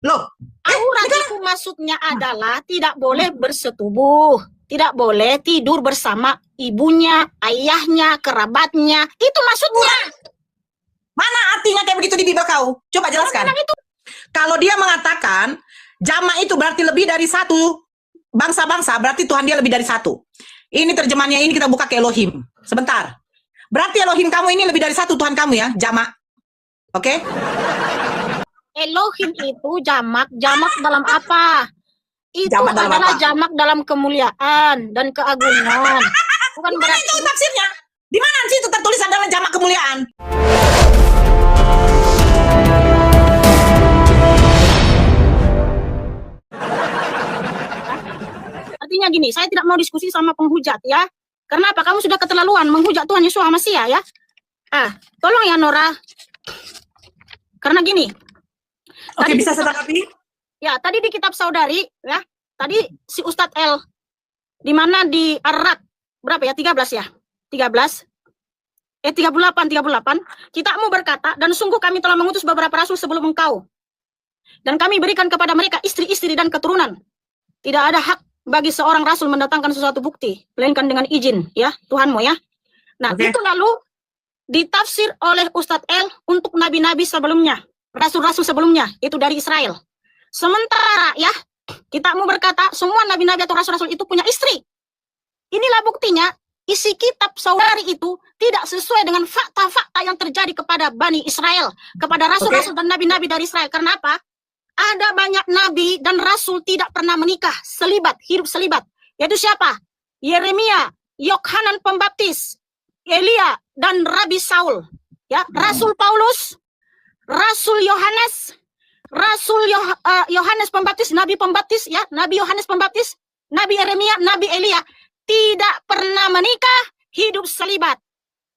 Loh, Aurat itu maksudnya adalah tidak boleh bersetubuh, tidak boleh tidur bersama ibunya, ayahnya, kerabatnya. Itu maksudnya. mana artinya kayak begitu di Bible kau? Coba jelaskan. Itu. Kalau dia mengatakan jama itu berarti lebih dari satu bangsa-bangsa, berarti Tuhan dia lebih dari satu. Ini terjemahannya, ini kita buka ke Elohim. Sebentar. Berarti Elohim kamu ini lebih dari satu Tuhan kamu ya, jama. Oke? Elohim itu jamak dalam apa? Itu Jamak dalam adalah apa? jamak dalam kemuliaan dan keagungan. Bukan Di mana berarti itu tafsirnya? Di mana sih itu tertulis adalah jamak kemuliaan? artinya gini, saya tidak mau diskusi sama penghujat ya. Karena apa? Kamu sudah keterlaluan menghujat Tuhan Yesus Mesias ya. Tolong ya Nora. Karena gini. Oke, bisa saya tanggapi? Ya, tadi di kitab saudari ya. Tadi si Ustadz L di mana di Ar-Rad berapa ya? 13 ya? 38 kita mau berkata, dan sungguh kami telah mengutus beberapa rasul sebelum engkau, dan kami berikan kepada mereka istri-istri dan keturunan. Tidak ada hak bagi seorang rasul mendatangkan sesuatu bukti melainkan dengan izin ya Tuhanmu ya. Nah, itu lalu ditafsir oleh Ustadz L untuk nabi-nabi sebelumnya, rasul-rasul sebelumnya, itu dari Israel. Sementara ya, kita mau berkata semua nabi-nabi atau rasul-rasul itu punya istri. Inilah buktinya isi kitab saudari itu tidak sesuai dengan fakta-fakta yang terjadi kepada Bani Israel, kepada rasul-rasul dan nabi-nabi dari Israel. Karena apa? Ada banyak nabi dan rasul tidak pernah menikah, selibat, hidup selibat. Yaitu siapa? Yeremia, Yohanan Pembaptis, Elia, dan Rabi Saul. Ya, Rasul Paulus, Rasul Yohanes, Rasul Yohanes Pembaptis, Nabi Pembaptis, ya, Nabi Yohanes Pembaptis, Nabi Yeremia, Nabi Elia, tidak pernah menikah, hidup selibat.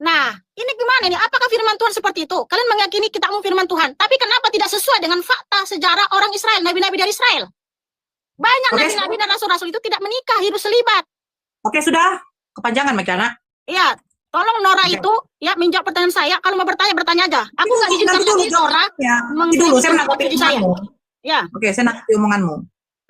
Nah, ini gimana nih? Apakah firman Tuhan seperti itu? Kalian meyakini kita mau firman Tuhan, tapi kenapa tidak sesuai dengan fakta sejarah orang Israel, nabi-nabi dari Israel? Banyak nabi-nabi dan rasul-rasul itu tidak menikah, hidup selibat. Oke, sudah. Kepanjangan, Mekana. Iya, tolong Nora itu ya menjawab pertanyaan saya. Kalau mau bertanya, bertanya aja. Aku nggak izinkan lagi Nora dulu, saya menanggapi saya. Ya. Oke, saya menanggapi omonganmu.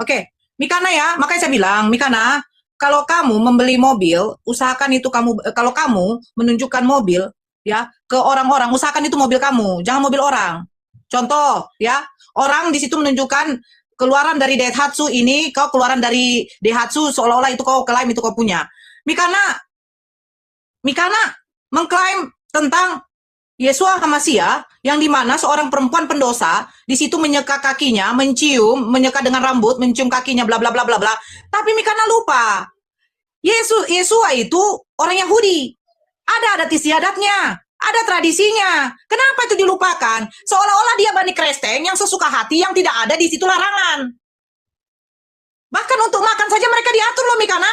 Oke, Mikana ya, makanya saya bilang, Mikana, kalau kamu membeli mobil, usahakan itu kalau kamu menunjukkan mobil ya ke orang-orang, usahakan itu mobil kamu, jangan mobil orang. Contoh ya, orang di situ menunjukkan keluaran dari Daihatsu ini, kau keluaran dari Daihatsu seolah-olah itu kau klaim itu kau punya. Mikana mengklaim tentang Yeshua HaMashiach yang dimana seorang perempuan pendosa di situ menyeka kakinya, menyeka dengan rambut, mencium kakinya, bla bla bla bla bla. Tapi Mikana lupa. Yeshua itu orang Yahudi. Ada adat istiadatnya, ada tradisinya. Kenapa itu dilupakan? Seolah-olah dia Bani Kristeng yang sesuka hati, yang tidak ada di situ larangan. Bahkan untuk makan saja mereka diatur loh, Mikana.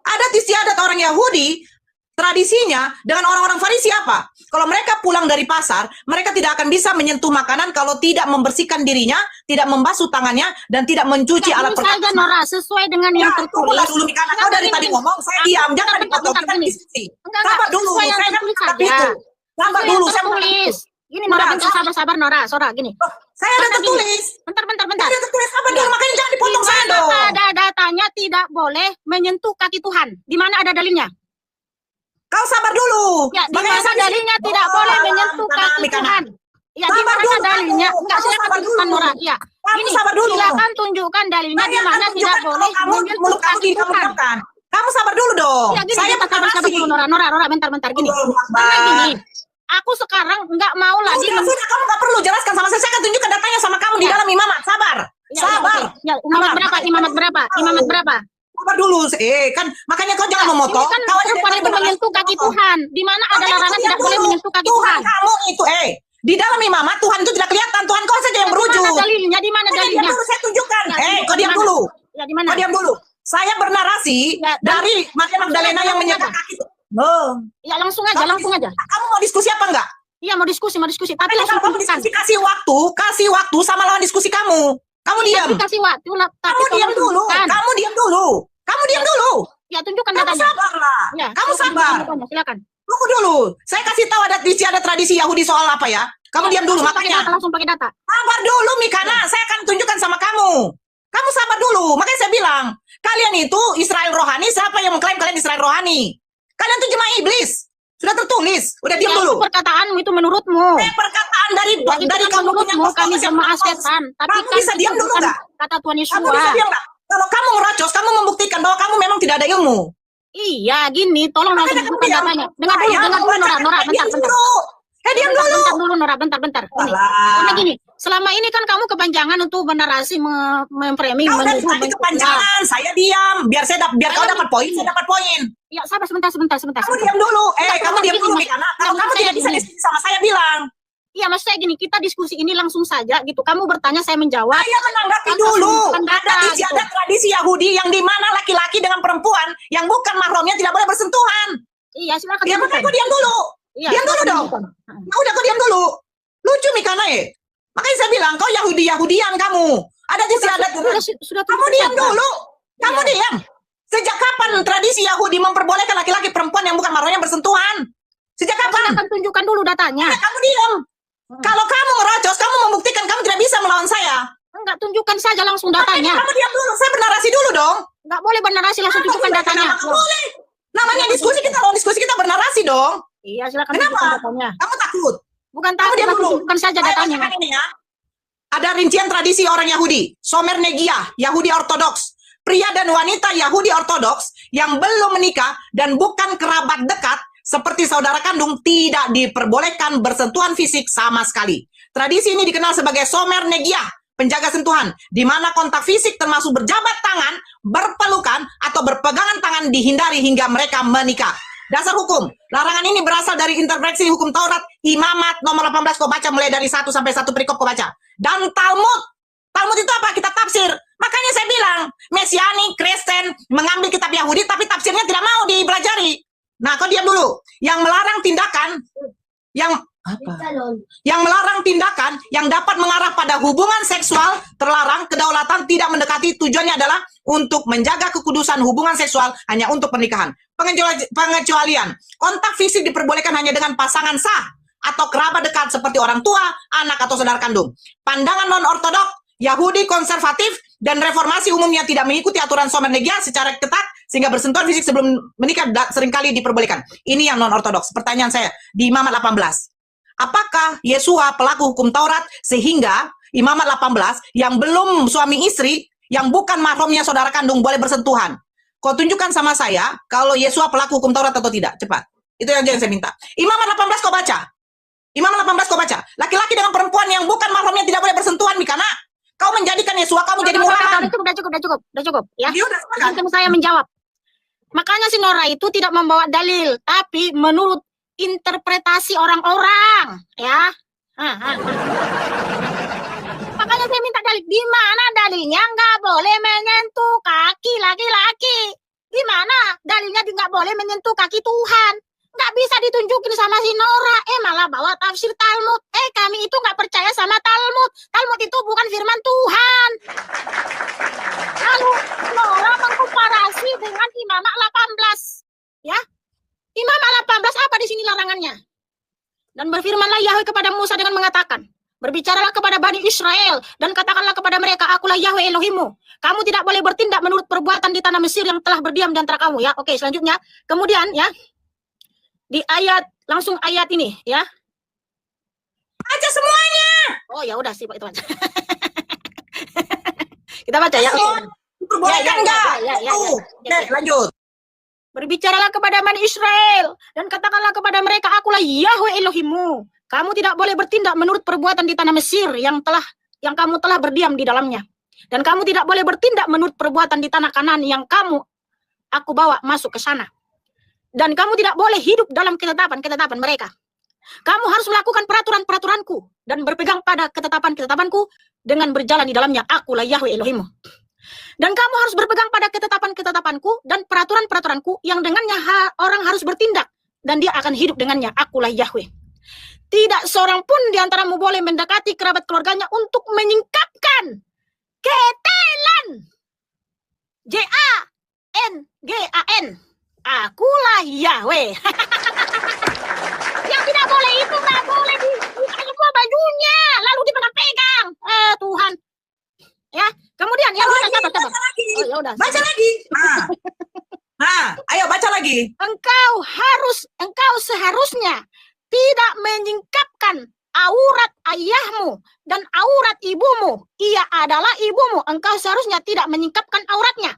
Adat istiadat orang Yahudi, tradisinya dengan orang-orang Farisi apa? Kalau mereka pulang dari pasar, mereka tidak akan bisa menyentuh makanan kalau tidak membersihkan dirinya, tidak membasuh tangannya, dan tidak mencuci alat perkakas. Nora, sesuai dengan yang tertulis. Dulu, Mikana. Kau dari tadi ngomong, saya diam. Jangan dipotong, kita diskusi. Sabar dulu, saya kan itu. Sabar dulu, saya tulis. Gini, Nora, sabar, Nora. Sora, gini. Saya ada tertulis. Bentar. Saya ada tertulis, sabar dulu, makanya jangan dipotong saya dong. Ada datanya tidak boleh menyentuh kaki Tuhan. Di mana ada dalilnya? Kau sabar dulu. Ya, di mana dalilnya tidak boleh menyentuh kaki Tuhan? Ya, di mana dalilnya? Enggak, silakan tunjukkan, Nora. Ya. Ini sabar dulu. Silakan tunjukkan dalilnya di mana tidak boleh menyentuh kaki Tuhan. Kamu sabar dulu dong. Ya, gini, saya sabar dulu, Nora, bentar, gini. Karena gini, aku sekarang nggak mau lagi. Sudah, kamu nggak perlu jelaskan sama saya akan tunjukkan datanya sama kamu di dalam imamat. Sabar. Sabar. Ya, imamat berapa? Sabar dulu, kan makanya kau jangan memotong. Kan perempuan itu menyentuh kaki Tuhan. Di mana ada larangan tidak boleh menyentuh kaki Tuhan. Kamu itu, di dalam imamat Tuhan itu tidak kelihatan. Tuhan kau saja yang berujuk. Di mana dalilnya? Saya tunjukkan. Kau diam dulu. Ya, di mana? Kau diam dulu. Saya bernarasi dari Maria Magdalena yang menyeka kaki. Ya, langsung aja. Kamu mau diskusi apa enggak? Iya, mau diskusi. Tapi langsung diskusi, kasih waktu sama lawan diskusi kamu. Kamu diam. Kasih waktu lah. Kamu diam dulu. Kamu diam dulu. Ya, tunjukkan datanya. Kamu sabarlah. Ya, kamu sabar. Silakan. Tunggu dulu. Saya kasih tahu ada tradisi Yahudi soal apa ya? Kamu diam dulu, makanya. Langsung pakai data. Sabar dulu, Mikana. Saya akan tunjukkan sama kamu. Kamu sabar dulu. Makanya saya bilang, kalian itu Israel rohani. Siapa yang mengklaim kalian Israel rohani? Kalian tuh jemaah iblis. Sudah tertulis. Udah diam dulu. Perkataanmu itu menurutmu. Perkataan dari kamu punya menurutmu kami jemaah setan. Tapi kamu bisa diam dulu nggak? Kata Tuhan Yesus. Kamu bisa diam nggak? Kalau kamu ngerocos, kamu membuktikan bahwa kamu memang tidak ada ilmu. Iya, gini. Tolong langsung Makanya kamu bukan diam. datanya. Dengar dulu, Nora, Diam bentar. dulu. Diam dulu. Bentar dulu, Nora, bentar. Ini. Karena gini, selama ini kan kamu kepanjangan untuk menarasi, memframing, Kau dari tadi kepanjangan, saya diam. Biar kau dapat poin, saya dapat poin. Ya, sabar sebentar. Kamu diam dulu. Kamu diam dulu, Mikana. Kalau kamu tidak bisa diskusi sama saya, bilang. Iya, maksud saya gini, kita diskusi ini langsung saja gitu. Kamu bertanya, saya menjawab. Saya menanggapi dulu. Ada tradisi Yahudi yang di mana laki-laki dengan perempuan yang bukan mahramnya tidak boleh bersentuhan. Iya, silakan. Ya, makanya kau diam dulu. Iya, diam dulu dong. Nah, udah kau diam dulu. Lucu, Mikana ya. Makanya saya bilang, kau Yahudian kamu. Ada di adat. Kamu diam dulu. Kamu diam. Sejak kapan tradisi Yahudi memperbolehkan laki-laki perempuan yang bukan mahramnya bersentuhan? Sejak kapan? Saya akan tunjukkan dulu datanya. Kamu diam. Kalau kamu ngerocos, kamu membuktikan kamu tidak bisa melawan saya. Enggak, tunjukkan saja langsung datanya. Kamu diam dulu, saya bernarasi dulu dong. Enggak boleh bernarasi, langsung tunjukkan datanya. Boleh. Namanya diskusi, kita bernarasi dong. Iya, silakan. Kenapa? Datanya. Kamu takut? Bukan takut, diam dulu. tunjukkan saja datanya. Ini ya. Ada rincian tradisi orang Yahudi. Somer Negia, Yahudi Ortodoks. Pria dan wanita Yahudi Ortodoks yang belum menikah dan bukan kerabat dekat seperti saudara kandung tidak diperbolehkan bersentuhan fisik sama sekali. Tradisi ini dikenal sebagai Somer Negia, penjaga sentuhan, di mana kontak fisik termasuk berjabat tangan, berpelukan, atau berpegangan tangan dihindari hingga mereka menikah. Dasar hukum, larangan ini berasal dari interpretasi hukum Taurat, Imamat nomor 18 kau baca mulai dari 1 sampai 1 perikop kau baca. Dan Talmud. Talmud itu apa? Kitab tafsir. Makanya saya bilang, Mesiani, Kristen, mengambil kitab Yahudi, tapi tafsirnya tidak mau dipelajari. Nah, kau diam dulu. Yang melarang tindakan yang dapat mengarah pada hubungan seksual terlarang, kedaulatan tidak mendekati, tujuannya adalah untuk menjaga kekudusan hubungan seksual hanya untuk pernikahan. Pengecualian, kontak fisik diperbolehkan hanya dengan pasangan sah atau kerabat dekat seperti orang tua, anak atau saudara kandung. Pandangan non-ortodok, Yahudi konservatif dan reformasi umumnya tidak mengikuti aturan Somer Negia secara ketat sehingga bersentuhan fisik sebelum menikah seringkali diperbolehkan. Ini yang non-ortodoks. Pertanyaan saya, di Imamat 18. Apakah Yesua pelaku hukum Taurat sehingga Imamat 18 yang belum suami istri, yang bukan mahramnya saudara kandung boleh bersentuhan? Kau tunjukkan sama saya kalau Yesua pelaku hukum Taurat atau tidak. Cepat. Itu yang saya minta. Imamat 18 kau baca. Imamat 18 kau baca. Laki-laki dengan perempuan yang bukan mahramnya tidak boleh bersentuhan, Mikana. Kau menjadikan Yesua, kamu jadi murahan. Udah cukup. Ya. Untuk saya menjawab. Makanya si Nora itu tidak membawa dalil, tapi menurut interpretasi orang-orang, ya. Makanya saya minta dalil. Di mana dalilnya nggak boleh menyentuh kaki laki-laki? Di mana dalilnya nggak boleh menyentuh kaki Tuhan? Nggak bisa ditunjukin sama si Nora. Malah bawa tafsir Talmud. Kami itu nggak percaya sama Talmud. Talmud itu bukan firman Tuhan. Lalu Nora mengkomparasi dengan Imamat 18. Ya, Imamat 18 apa di sini larangannya? Dan berfirmanlah Yahweh kepada Musa dengan mengatakan, berbicaralah kepada Bani Israel dan katakanlah kepada mereka, akulah Yahweh Elohimmu. Kamu tidak boleh bertindak menurut perbuatan di tanah Mesir yang telah berdiam di antara kamu. Ya, oke, selanjutnya. Kemudian ya, di langsung ayat ini ya. Baca semuanya. Oh ya udah sih Pak, itu aja. Kita baca ya. Perbolehkan enggak? Lanjut. Berbicaralah kepada Bani Israel dan katakanlah kepada mereka, akulah Yahweh Elohimmu. Kamu tidak boleh bertindak menurut perbuatan di tanah Mesir yang kamu telah berdiam di dalamnya. Dan kamu tidak boleh bertindak menurut perbuatan di tanah Kanaan yang aku bawa masuk ke sana. Dan kamu tidak boleh hidup dalam ketetapan mereka. Kamu harus melakukan peraturan-peraturanku dan berpegang pada ketetapan-ketetapanku dengan berjalan di dalamnya. Akulah Yahweh Elohimmu. Dan kamu harus berpegang pada ketetapan-ketetapanku dan peraturan-peraturanku yang dengannya orang harus bertindak. Dan dia akan hidup dengannya. Akulah Yahweh. Tidak seorang pun di antaramu boleh mendekati kerabat keluarganya untuk menyingkapkan ketelan. Jangan. Akulah Yahweh. Yang tidak boleh itu nggak boleh di semua rahimnya, lalu dipegang-pegang. Tuhan. Ya, kemudian ya, Baca lagi. Oh, ya udah. Baca lagi. Ayo baca lagi. Engkau seharusnya tidak menyingkapkan aurat ayahmu dan aurat ibumu. Ia adalah ibumu. Engkau seharusnya tidak menyingkapkan auratnya.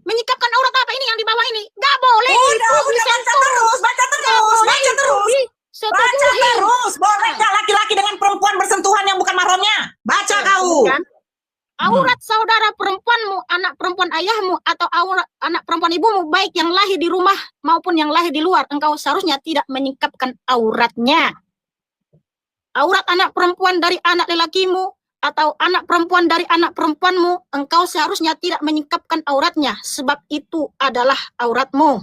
Menyingkapkan aurat apa ini yang di bawah ini? Gak boleh. Udah, baca terus. Baca terus. Boleh nggak laki-laki dengan perempuan bersentuhan yang bukan mahramnya? Baca kau. Aurat saudara perempuanmu, anak perempuan ayahmu, atau aurat anak perempuan ibumu, baik yang lahir di rumah maupun yang lahir di luar, engkau seharusnya tidak menyingkapkan auratnya. Aurat anak perempuan dari anak lelakimu atau anak perempuan dari anak perempuanmu, engkau seharusnya tidak menyingkapkan auratnya, sebab itu adalah auratmu.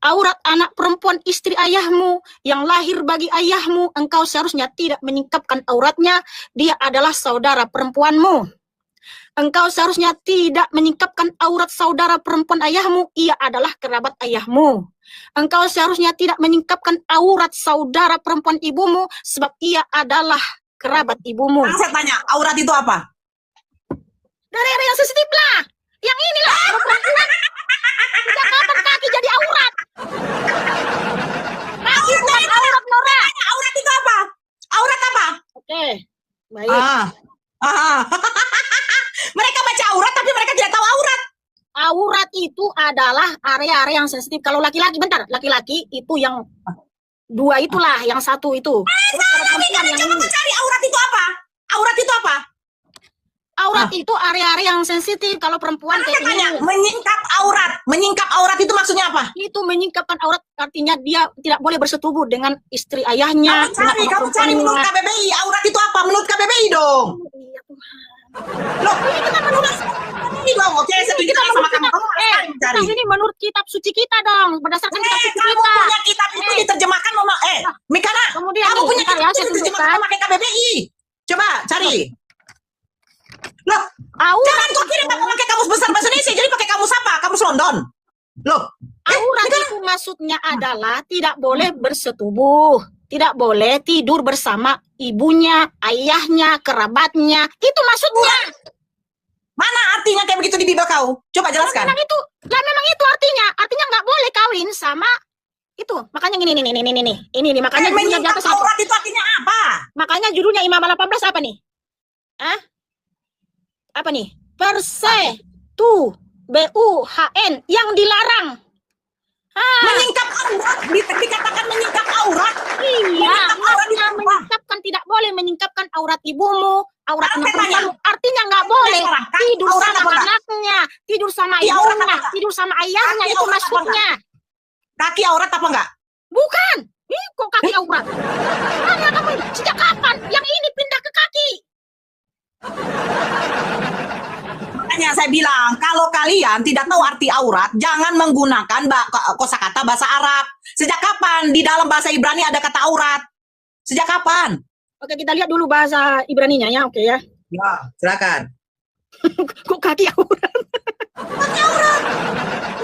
Aurat anak perempuan istri ayahmu yang lahir bagi ayahmu, engkau seharusnya tidak menyingkapkan auratnya, dia adalah saudara perempuanmu. Engkau seharusnya tidak menyingkapkan aurat saudara perempuan ayahmu, ia adalah kerabat ayahmu. Engkau seharusnya tidak menyingkapkan aurat saudara perempuan ibumu, sebab ia adalah kerabat ibumu. Saya tanya, aurat itu apa? Dari area yang sensitif lah. Yang inilah, perempuan. Sejak kapan kaki jadi aurat? Kaki bukan aurat, Nora. Aurat itu apa? Aurat apa? Oke, baik. Mereka baca aurat tapi mereka tidak tahu aurat. Aurat itu adalah area-area yang sensitif. Kalau laki-laki, bentar, laki-laki itu yang dua itulah, yang satu itu. Terus kalau perempuan yang ini. Cari aurat itu apa? Aurat itu apa? Aurat itu area-area yang sensitif. Kalau perempuan kayak ini. Menyingkap aurat. Menyingkap aurat itu maksudnya apa? Itu menyingkapkan aurat artinya dia tidak boleh bersetubuh dengan istri ayahnya. Kamu cari menurut KBBI. Aurat itu apa? Menurut KBBI dong. Iya Tuhan. Loh, ini kita menurut ini dong. Oke, setuju sama kamu. Kita ini menurut kitab suci kita dong, berdasarkan kitab suci kamu kita. punya kitab itu diterjemahkan Mikana. Kemudian Kamu punya kitab ya, itu diterjemahkan pakai KBBI. Coba cari. Loh, jangan kau kirim aku pakai kamus besar bahasa Indonesia, jadi pakai kamus apa? Kamus London. Loh, aurat itu maksudnya adalah tidak boleh bersetubuh, tidak boleh tidur bersama ibunya, ayahnya, kerabatnya. Itu maksudnya. Mana artinya kayak begitu di Bible kau? Coba jelaskan. Memang itu artinya nggak boleh kawin sama itu. Makanya ini makanya judulnya di atas apa? Aurat itu artinya apa? Makanya judulnya Imam 18 apa nih? Apa nih? Persetubuhan yang dilarang. Menyingkap aurat, dikatakan menyingkap aurat. Iya, makna menyingkapkan, tidak boleh menyingkapkan aurat ibumu, aurat anak perempuanmu. Artinya nggak boleh tidur sama anaknya, tidur sama ibunya, tidur sama ayahnya, itu maksudnya. Kaki aurat apa enggak? Bukan. Ih, kok kaki aurat? Tanya kamu, sejak kapan yang ini pindah ke kaki? Makanya saya bilang, kalau kalian tidak tahu arti aurat, jangan menggunakan kosakata bahasa Arab. Sejak kapan di dalam bahasa Ibrani ada kata aurat? Sejak kapan? Oke, kita lihat dulu bahasa Ibraninya ya, oke ya. Ya, silakan. Kok kaki aurat? Kaki aurat.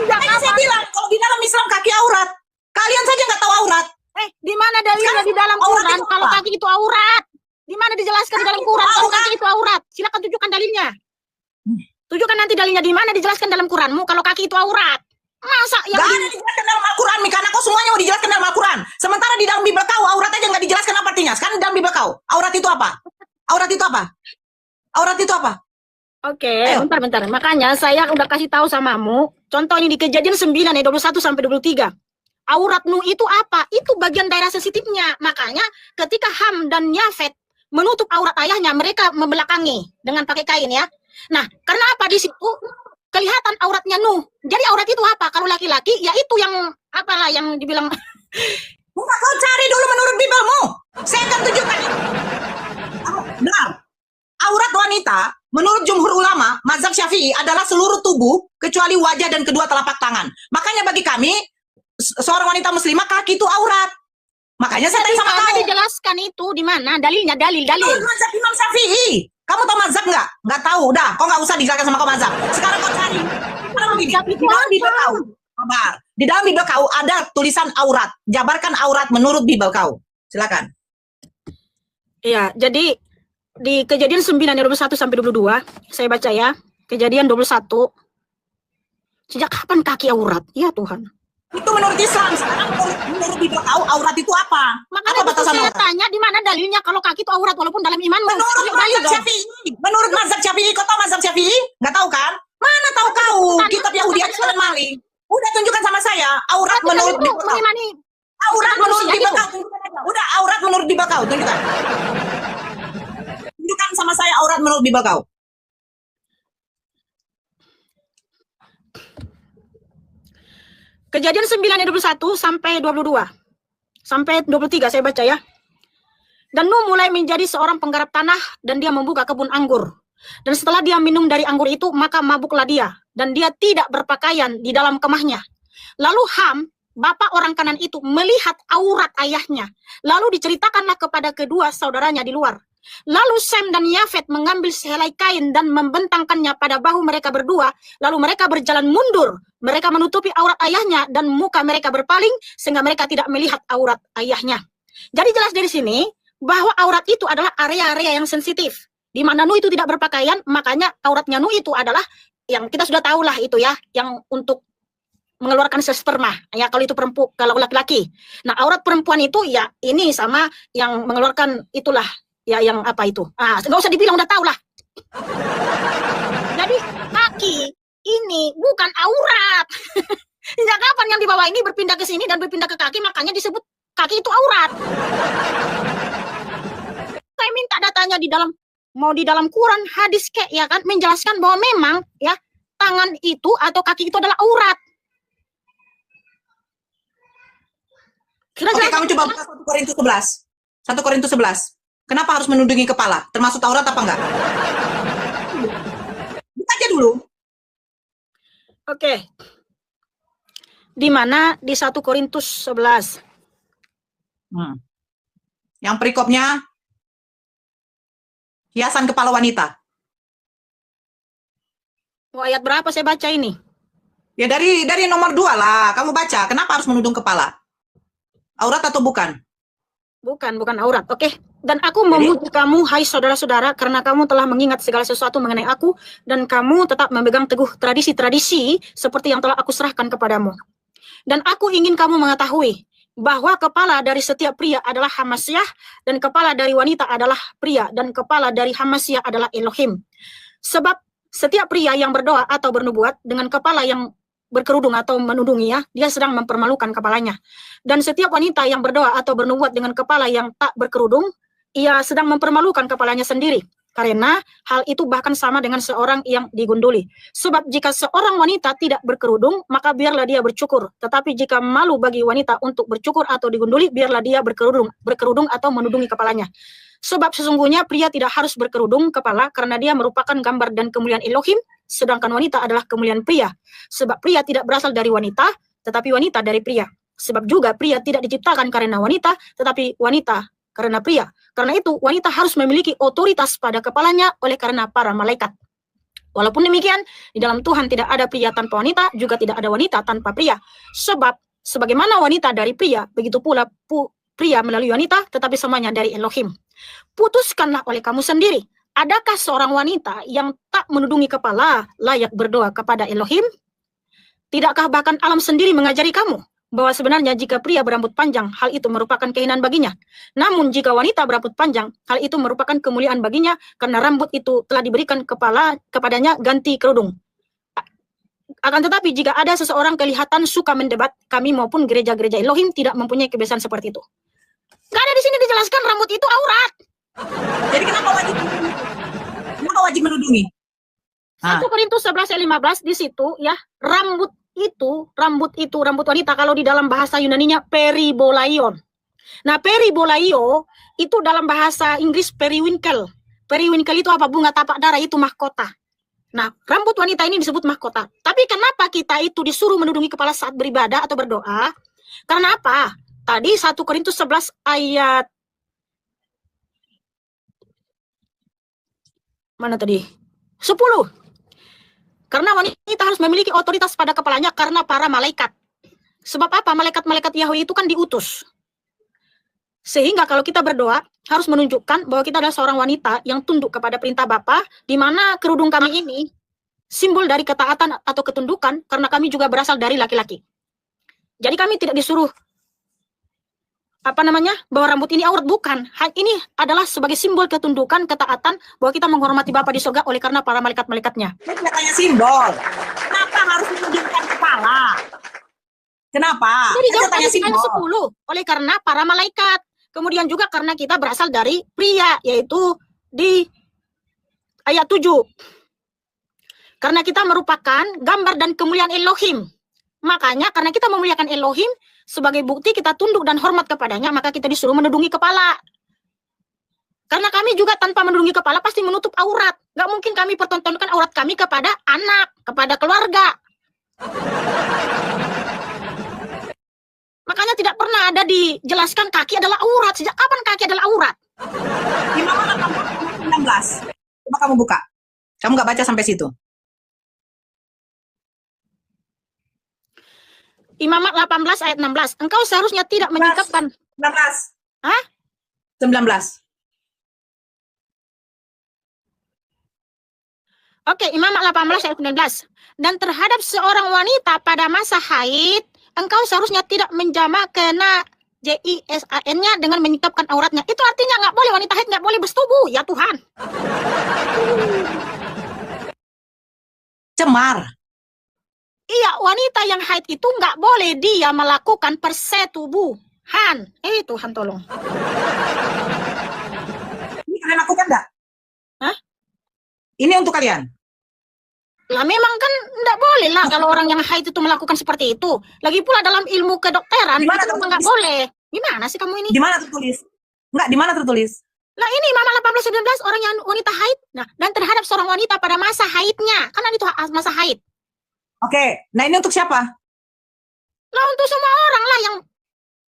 Makanya saya bilang, kalau di dalam Islam kaki aurat. Kalian saja nggak tahu aurat. Di mana dalilnya di dalam Quran kalau kaki itu aurat? Di mana dijelaskan di dalam Quran kalau kaki itu aurat? Silakan tunjukkan dalilnya. Tunjukkan nanti dalilnya di mana dijelaskan dalam Quranmu kalau kaki itu aurat. Masa yang nggak ada dijelaskan dalam Al-Quran, karena kau semuanya mau dijelaskan dalam Al-Quran. Sementara di dalam Bible kau aurat aja nggak dijelaskan apa artinya. Sekarang di dalam Bible kau aurat itu apa? Aurat itu apa? Aurat itu apa? Oke, bentar. Makanya saya udah kasih tahu samamu. Contoh ini di Kejadian 9 ayat 21 sampai 23. Auratmu itu apa? Itu bagian daerah sensitifnya. Makanya ketika Ham dan Yafet menutup aurat ayahnya, mereka membelakangi dengan pakai kain ya. Nah, karena apa di situ kelihatan auratnya Nuh. Jadi aurat itu apa? Kalau laki-laki, ya itu yang apalah yang dibilang. Bukan, kau cari dulu menurut Biblemu. Saya akan tunjukkan. Benar. Aurat wanita menurut jumhur ulama mazhab Syafi'i adalah seluruh tubuh kecuali wajah dan kedua telapak tangan. Makanya bagi kami seorang wanita muslimah kaki itu aurat. Makanya saya tanya sama kamu. Dijelaskan itu di mana? Dalilnya, dalil. Mazhab Imam Syafi'i. Kamu tahu mazhab nggak? Nggak tahu. Udah, kau nggak usah dijelaskan sama kau mazhab. Sekarang kau cari. Di dalam Bible kau. Di dalam Bible kau ada tulisan aurat. Jabarkan aurat menurut Bible kau. Silakan. Iya, jadi di Kejadian 9 ayat 21 sampai 22, saya baca ya. Kejadian 21. Sejak kapan kaki aurat? Ya Tuhan. Itu menurut Islam. Sekarang menurut Bibel kau aurat itu apa? Makanya Apa itu batasan saya aurat? tanya di mana dalilnya kalau kaki itu aurat walaupun dalam imanmu. Menurut Tunjuk dalil mazhab dong. Syafi'i. Menurut mazhab Syafi'i, kau tahu mazhab Syafi'i? Nggak tahu kan? Mana tahu kau? Kitab Yahudi aja kalian maling. Udah tunjukkan sama saya. Aurat Tapi menurut kalian Bibel kau. mengimani Aurat Bukan menurut manusia Bibel itu. kau. Tunjukkan aja. Udah aurat menurut Bibel kau. Tunjukkan. Tunjukkan sama saya aurat menurut Bibel kau. Kejadian 9 ayat 21 sampai 22. Sampai 23 saya baca ya. Dan Nuh mulai menjadi seorang penggarap tanah dan dia membuka kebun anggur. Dan setelah dia minum dari anggur itu, maka mabuklah dia. Dan dia tidak berpakaian di dalam kemahnya. Lalu Ham, bapak orang kanan itu, melihat aurat ayahnya. Lalu diceritakanlah kepada kedua saudaranya di luar. Lalu Sem dan Yafet mengambil sehelai kain dan membentangkannya pada bahu mereka berdua. Lalu mereka berjalan mundur. Mereka menutupi aurat ayahnya dan muka mereka berpaling sehingga mereka tidak melihat aurat ayahnya. Jadi jelas dari sini bahwa aurat itu adalah area-area yang sensitif. Di mana Nuh itu tidak berpakaian, makanya auratnya Nuh itu adalah yang kita sudah tahu lah itu ya, yang untuk mengeluarkan sel sperma. Ya kalau itu perempuan, kalau laki-laki. Nah, aurat perempuan itu ya ini sama yang mengeluarkan itulah ya yang apa itu. Ah, nggak usah dibilang udah tahu lah. Jadi kaki ini bukan aurat. Sejak kapan yang di bawah ini berpindah ke sini dan berpindah ke kaki, makanya disebut kaki itu aurat. Saya minta datanya di dalam, mau di dalam Quran, hadis kayak ya kan, menjelaskan bahwa memang ya tangan itu atau kaki itu adalah aurat. Oke, kamu coba buka 1 Korintus 11. 1 Korintus 11. Kenapa harus menundungi kepala? Termasuk aurat apa enggak? Buka aja dulu. Oke. Di mana? Di 1 Korintus 11. Yang perikopnya hiasan kepala wanita. Oh, ayat berapa saya baca ini? Ya dari nomor 2 lah. Kamu baca. Kenapa harus menundung kepala? Aurat atau bukan? Bukan aurat. Oke. Dan aku memuji kamu, hai saudara-saudara, karena kamu telah mengingat segala sesuatu mengenai aku, dan kamu tetap memegang teguh tradisi-tradisi seperti yang telah aku serahkan kepadamu. Dan aku ingin kamu mengetahui bahwa kepala dari setiap pria adalah Hamasyah, dan kepala dari wanita adalah pria, dan kepala dari Hamasyah adalah Elohim. Sebab setiap pria yang berdoa atau bernubuat dengan kepala yang berkerudung atau menudungi ya, dia sedang mempermalukan kepalanya. Dan setiap wanita yang berdoa atau bernubuat dengan kepala yang tak berkerudung, ia sedang mempermalukan kepalanya sendiri. Karena hal itu bahkan sama dengan seorang yang digunduli. Sebab jika seorang wanita tidak berkerudung, maka biarlah dia bercukur. Tetapi jika malu bagi wanita untuk bercukur atau digunduli, biarlah dia berkerudung atau menudungi kepalanya. Sebab sesungguhnya pria tidak harus berkerudung kepala karena dia merupakan gambar dan kemuliaan Elohim, sedangkan wanita adalah kemuliaan pria. Sebab pria tidak berasal dari wanita, tetapi wanita dari pria. Sebab juga pria tidak diciptakan karena wanita, tetapi wanita karena pria. Karena itu wanita harus memiliki otoritas pada kepalanya oleh karena para malaikat. Walaupun demikian, di dalam Tuhan tidak ada pria tanpa wanita, juga tidak ada wanita tanpa pria. Sebab sebagaimana wanita dari pria, begitu pula pria melalui wanita, tetapi semuanya dari Elohim. Putuskanlah oleh kamu sendiri. Adakah seorang wanita yang tak menudungi kepala layak berdoa kepada Elohim? Tidakkah bahkan alam sendiri mengajari kamu bahwa sebenarnya jika pria berambut panjang, hal itu merupakan kehinaan baginya. Namun jika wanita berambut panjang, hal itu merupakan kemuliaan baginya karena rambut itu telah diberikan kepadanya ganti kerudung. Akan tetapi jika ada seseorang kelihatan suka mendebat, kami maupun gereja-gereja Elohim tidak mempunyai kebiasaan seperti itu. Gak ada di sini dijelaskan rambut itu aurat. Jadi kenapa wajib menudungi? Kenapa wajib menudungi? 1 Korintus 11 ayat 15 di situ ya, rambut wanita kalau di dalam bahasa Yunaninya peribolaion. Nah, peribolaio itu dalam bahasa Inggris periwinkle. Periwinkle itu apa? Bunga tapak darah, itu mahkota. Nah, rambut wanita ini disebut mahkota. Tapi kenapa kita itu disuruh menudungi kepala saat beribadah atau berdoa? Karena apa? Tadi 1 Korintus 11 ayat mana tadi? 10. Karena wanita harus memiliki otoritas pada kepalanya karena para malaikat. Sebab apa? Malaikat-malaikat Yahweh itu kan diutus. Sehingga kalau kita berdoa harus menunjukkan bahwa kita adalah seorang wanita yang tunduk kepada perintah Bapa, di mana kerudung kami ini simbol dari ketaatan atau ketundukan karena kami juga berasal dari laki-laki. Jadi kami tidak disuruh bahwa rambut ini aurat, bukan. Ini adalah sebagai simbol ketundukan, ketaatan bahwa kita menghormati Bapa di surga oleh karena para malaikat-malaikatnya. Itu katanya simbol. Kenapa harus menunjukkan kepala? Kenapa? Jadi jawab Katanya ayat simbol. 10 oleh karena para malaikat. Kemudian juga karena kita berasal dari pria, yaitu di ayat 7. Karena kita merupakan gambar dan kemuliaan Elohim. Makanya karena kita memuliakan Elohim, sebagai bukti kita tunduk dan hormat kepadanya, maka kita disuruh menundungi kepala. Karena kami juga tanpa menundungi kepala pasti menutup aurat. Gak mungkin kami pertontonkan aurat kami kepada anak, kepada keluarga. Makanya tidak pernah ada dijelaskan kaki adalah aurat. Sejak kapan kaki adalah aurat? Di mana 16? Coba kamu buka. Kamu nggak baca sampai situ. Imamat 18 ayat 16. Engkau seharusnya tidak menyingkapkan. 19. Hah? 19. Oke, Imamat 18 ayat 19. Dan terhadap seorang wanita pada masa haid, engkau seharusnya tidak menjama kena JISAN-nya dengan menyingkapkan auratnya. Itu artinya nggak boleh, wanita haid nggak boleh bersetubuh. Ya Tuhan. Cemar. Iya, wanita yang haid itu nggak boleh dia melakukan persetubuhan. Tuhan tolong. Ini kalian lakukan nggak? Hah? Ini untuk kalian. Lah memang kan nggak boleh lah kalau orang yang haid itu melakukan seperti itu. Lagi pula dalam ilmu kedokteran Di mana itu nggak tertulis? boleh. Gimana sih kamu ini? Di mana tertulis? Nggak, di mana tertulis? Lah ini Mama 18-19 orang yang wanita haid. Nah, dan terhadap seorang wanita pada masa haidnya. Kan itu masa haid. Oke, nah ini untuk siapa? Lah untuk semua orang lah yang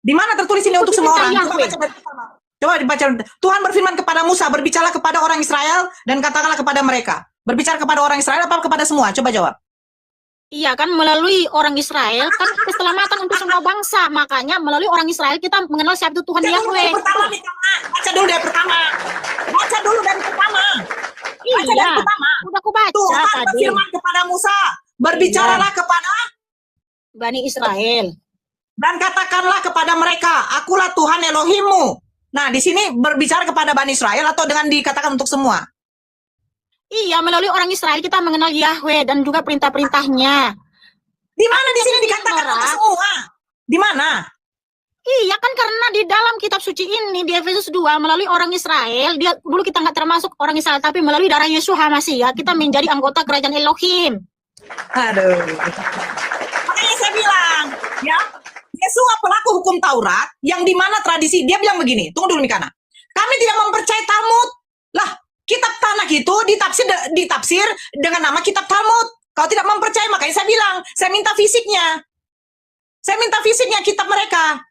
Di mana tertulis ini untuk semua orang? Yahweh. Coba baca dari pertama. Coba dibaca. Tuhan berfirman kepada Musa, berbicara kepada orang Israel dan katakanlah kepada mereka. Berbicara kepada orang Israel apa kepada semua? Coba jawab. iya kan melalui orang Israel kan keselamatan untuk semua bangsa. Makanya melalui orang Israel kita mengenal siapa itu Tuhan Baca dulu Yahweh. dari pertama, baca dulu dari pertama. Baca dulu dari pertama. Baca Iya. dari pertama. Udah aku baca Tuhan tadi. berfirman kepada Musa, berbicaralah kepada Bani Israel. dan katakanlah kepada mereka, akulah Tuhan Elohimmu. Nah, di sini berbicara kepada Bani Israel atau dengan dikatakan untuk semua? Iya, melalui orang Israel kita mengenal Yahweh dan juga perintah-perintahnya. Di mana di sini dikatakan Nora. untuk semua? Di mana? Iya kan karena di dalam kitab suci ini di Efesus 2 melalui orang Israel, dia dulu kita nggak termasuk orang Israel tapi melalui darah Yesus HaMashiach kita menjadi anggota kerajaan Elohim. Aduh. Makanya saya bilang, ya, Yesua pelaku hukum Taurat yang di mana tradisi dia bilang begini. Tunggu dulu Mikana. Kami tidak mempercayai Talmud. Lah, kitab Tanakh itu ditafsir dengan nama kitab Talmud. Kalau tidak mempercayai makanya saya bilang, saya minta fisiknya. Saya minta fisiknya kitab mereka.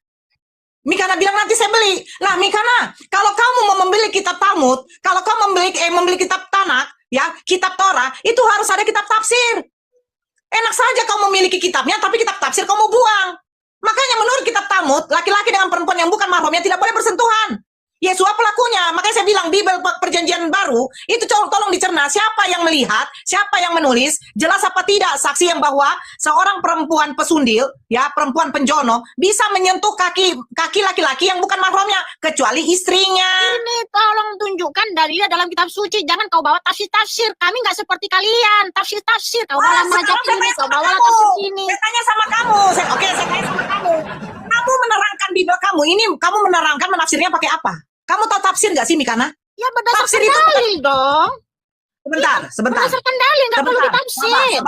Mikana bilang nanti saya beli. Lah Mikana, kalau kamu mau membeli kitab Talmud, kalau kamu membeli kitab Tanakh, ya, kitab Torah, itu harus ada kitab tafsir. Enak saja kau memiliki kitabnya, tapi kitab tafsir kamu buang. Makanya menurut kitab Talmud, laki-laki dengan perempuan yang bukan mahramnya tidak boleh bersentuhan. Yesua pelakunya. Makanya saya bilang Bible Perjanjian Baru itu tolong dicerna siapa yang melihat, siapa yang menulis, jelas apa tidak saksi yang bahwa seorang perempuan pesundil, ya, perempuan penjono bisa menyentuh kaki laki-laki yang bukan mahramnya kecuali istrinya. Ini tolong tunjukkan dalilnya dalam kitab suci. Jangan kau bawa tafsir-tafsir. Kami nggak seperti kalian. Tafsir-tafsir. Kau bawa Sekarang majak saya ini, tanya kau sama bawa kamu. tafsir ini. Saya tanya sama kamu. Saya tanya sama kamu. Kamu menerangkan Bible kamu ini, kamu menerangkan menafsirnya pakai apa? Kamu tahu tafsir nggak sih, Mikana? Ya berdasarkan Tafsir itu dalil dong. Sebentar. Berdasarkan dalil, nggak perlu ditafsir.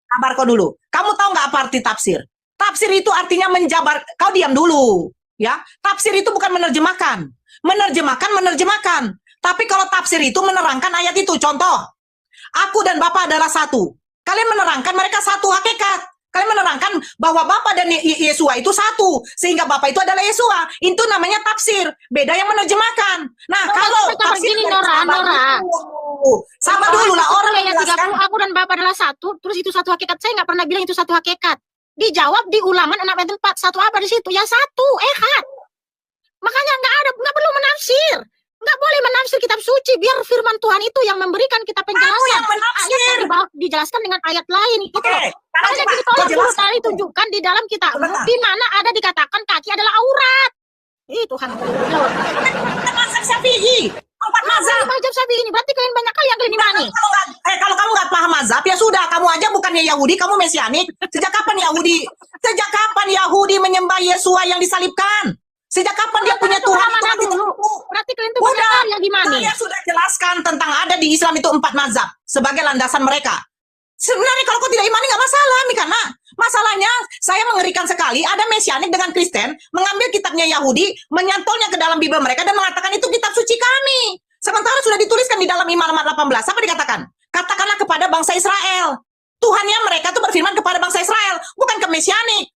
Sabar kau dulu. Kamu tahu nggak apa arti tafsir? Tafsir itu artinya menjabar. Kau diam dulu, ya. Tafsir itu bukan menerjemahkan. Menerjemahkan. Tapi kalau tafsir itu menerangkan ayat itu. Contoh, aku dan Bapa adalah satu. Kalian menerangkan mereka satu hakikat. Kalian menerangkan bahwa Bapa dan Yesua itu satu. Sehingga Bapa itu adalah Yesua. Itu namanya tafsir. Beda yang menerjemahkan. Nah, kalau tafsir begini, Nora. Sama dulu lah orang yang menjelaskan. aku dan Bapak adalah satu, terus itu satu hakikat. Saya nggak pernah bilang itu satu hakikat. Dijawab di Ulangan 6 ayat 4, satu apa di situ? Ya satu, ehad. Makanya nggak perlu menafsir. Nggak boleh menafsir kitab suci, biar firman Tuhan itu yang memberikan kita penjelasan. Yang menafsir. Ayat yang dijelaskan dengan ayat lain gitu. Oke, Makanya coba kita tolong kau dulu jelaskan. kali tunjukkan di dalam kitabmu Sebentar. di mana ada dikatakan kaki adalah aurat. Ih Tuhan. Kan mazhab Syafi'i, 4 mazhab. Mazhab Syafi'i ini berarti kalian banyak kali yang kalian imani. Kalau kamu nggak paham mazhab, ya sudah, kamu aja bukannya Yahudi, kamu Mesianik. Sejak kapan Yahudi menyembah Yesua yang disalibkan? Sejak kapan dia punya Tuhan itu Mana mati dulu? terkutuk? Berarti kalian tuh banyak kali yang imani. Saya sudah jelaskan tentang ada di Islam itu 4 mazhab sebagai landasan mereka. Sebenarnya kalau kau tidak imani nggak masalah, Mikana. Masalahnya saya mengerikan sekali ada Mesianik dengan Kristen mengambil kitabnya Yahudi, menyantolnya ke dalam Bible mereka dan mengatakan itu kitab suci kami. Sementara sudah dituliskan di dalam Imamat 18, apa dikatakan? Katakanlah kepada bangsa Israel. Tuhannya mereka tuh berfirman kepada bangsa Israel, bukan ke Mesianik.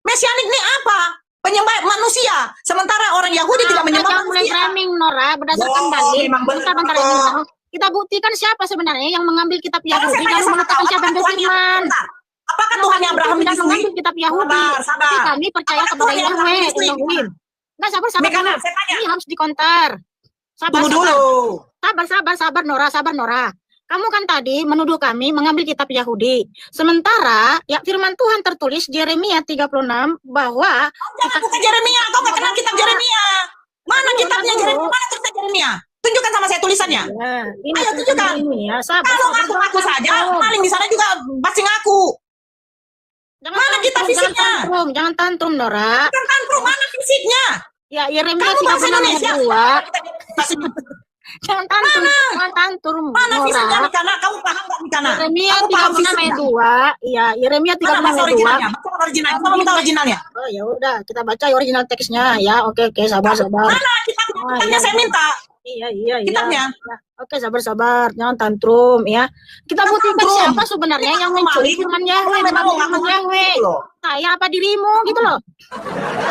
Mesianik ini apa? Penyembah manusia. Sementara orang Yahudi tidak menyembah Jangan mulai manusia. framing Nora berdasarkan Wow, dalil. memang benar. Bentar, ini. Kita buktikan siapa sebenarnya yang mengambil kitab Kalau Yahudi saya tanya lalu sama mengatakan kau, siapa yang berfirman. apakah Tuhannya Abraham tidak menyusui? mengambil kitab Yahudi. Sabar. Tapi kami percaya Apakah kepada Tuhan yang Yahweh. menyusui? Elohim. Nggak, sabar. Mikana, dulu. saya tanya. Ini harus dikonter. Sabar. Tunggu dulu. Sabar Nora. Kamu kan tadi menuduh kami mengambil kitab Yahudi. Sementara ya firman Tuhan tertulis Yeremia 36 bahwa Jangan buka Yeremia, kau nggak kenal kitab Yeremia. Mana kitabnya Yeremia? Mana tulisan Yeremia? Tunjukkan sama saya tulisannya. ini Ayo, tunjukkan. Ini ya, sabar. Kalau ngaku-ngaku saja, maling di sana juga pasti ngaku. Mana kitab fisiknya? Jangan tantrum, Nora. Bukan tantrum, mana fisiknya? Ya, Yeremia Kamu bahasa 36 ayat Indonesia. 2. Jangan tantrum, Mana Nora. fisiknya, Mikana? Kamu paham nggak, Mikana? Yeremia Kamu paham 36 ayat fisiknya? 2. Ya, Yeremia Mana 36 bahasa ayat 2. originalnya? Baca originalnya. Kamu minta originalnya. Oh, ya udah, kita baca original teksnya ya. Oke, sabar. Mana kitabnya? Kitabnya saya minta. Iya. Kitabnya. Ya. Oke, sabar. Jangan tantrum ya. Kita Jangan buktikan tantrum. siapa sebenarnya yang mencuri firman Yahweh, Memang mau firman ngaku Yahweh. gitu loh. Saya apa dirimu gitu loh.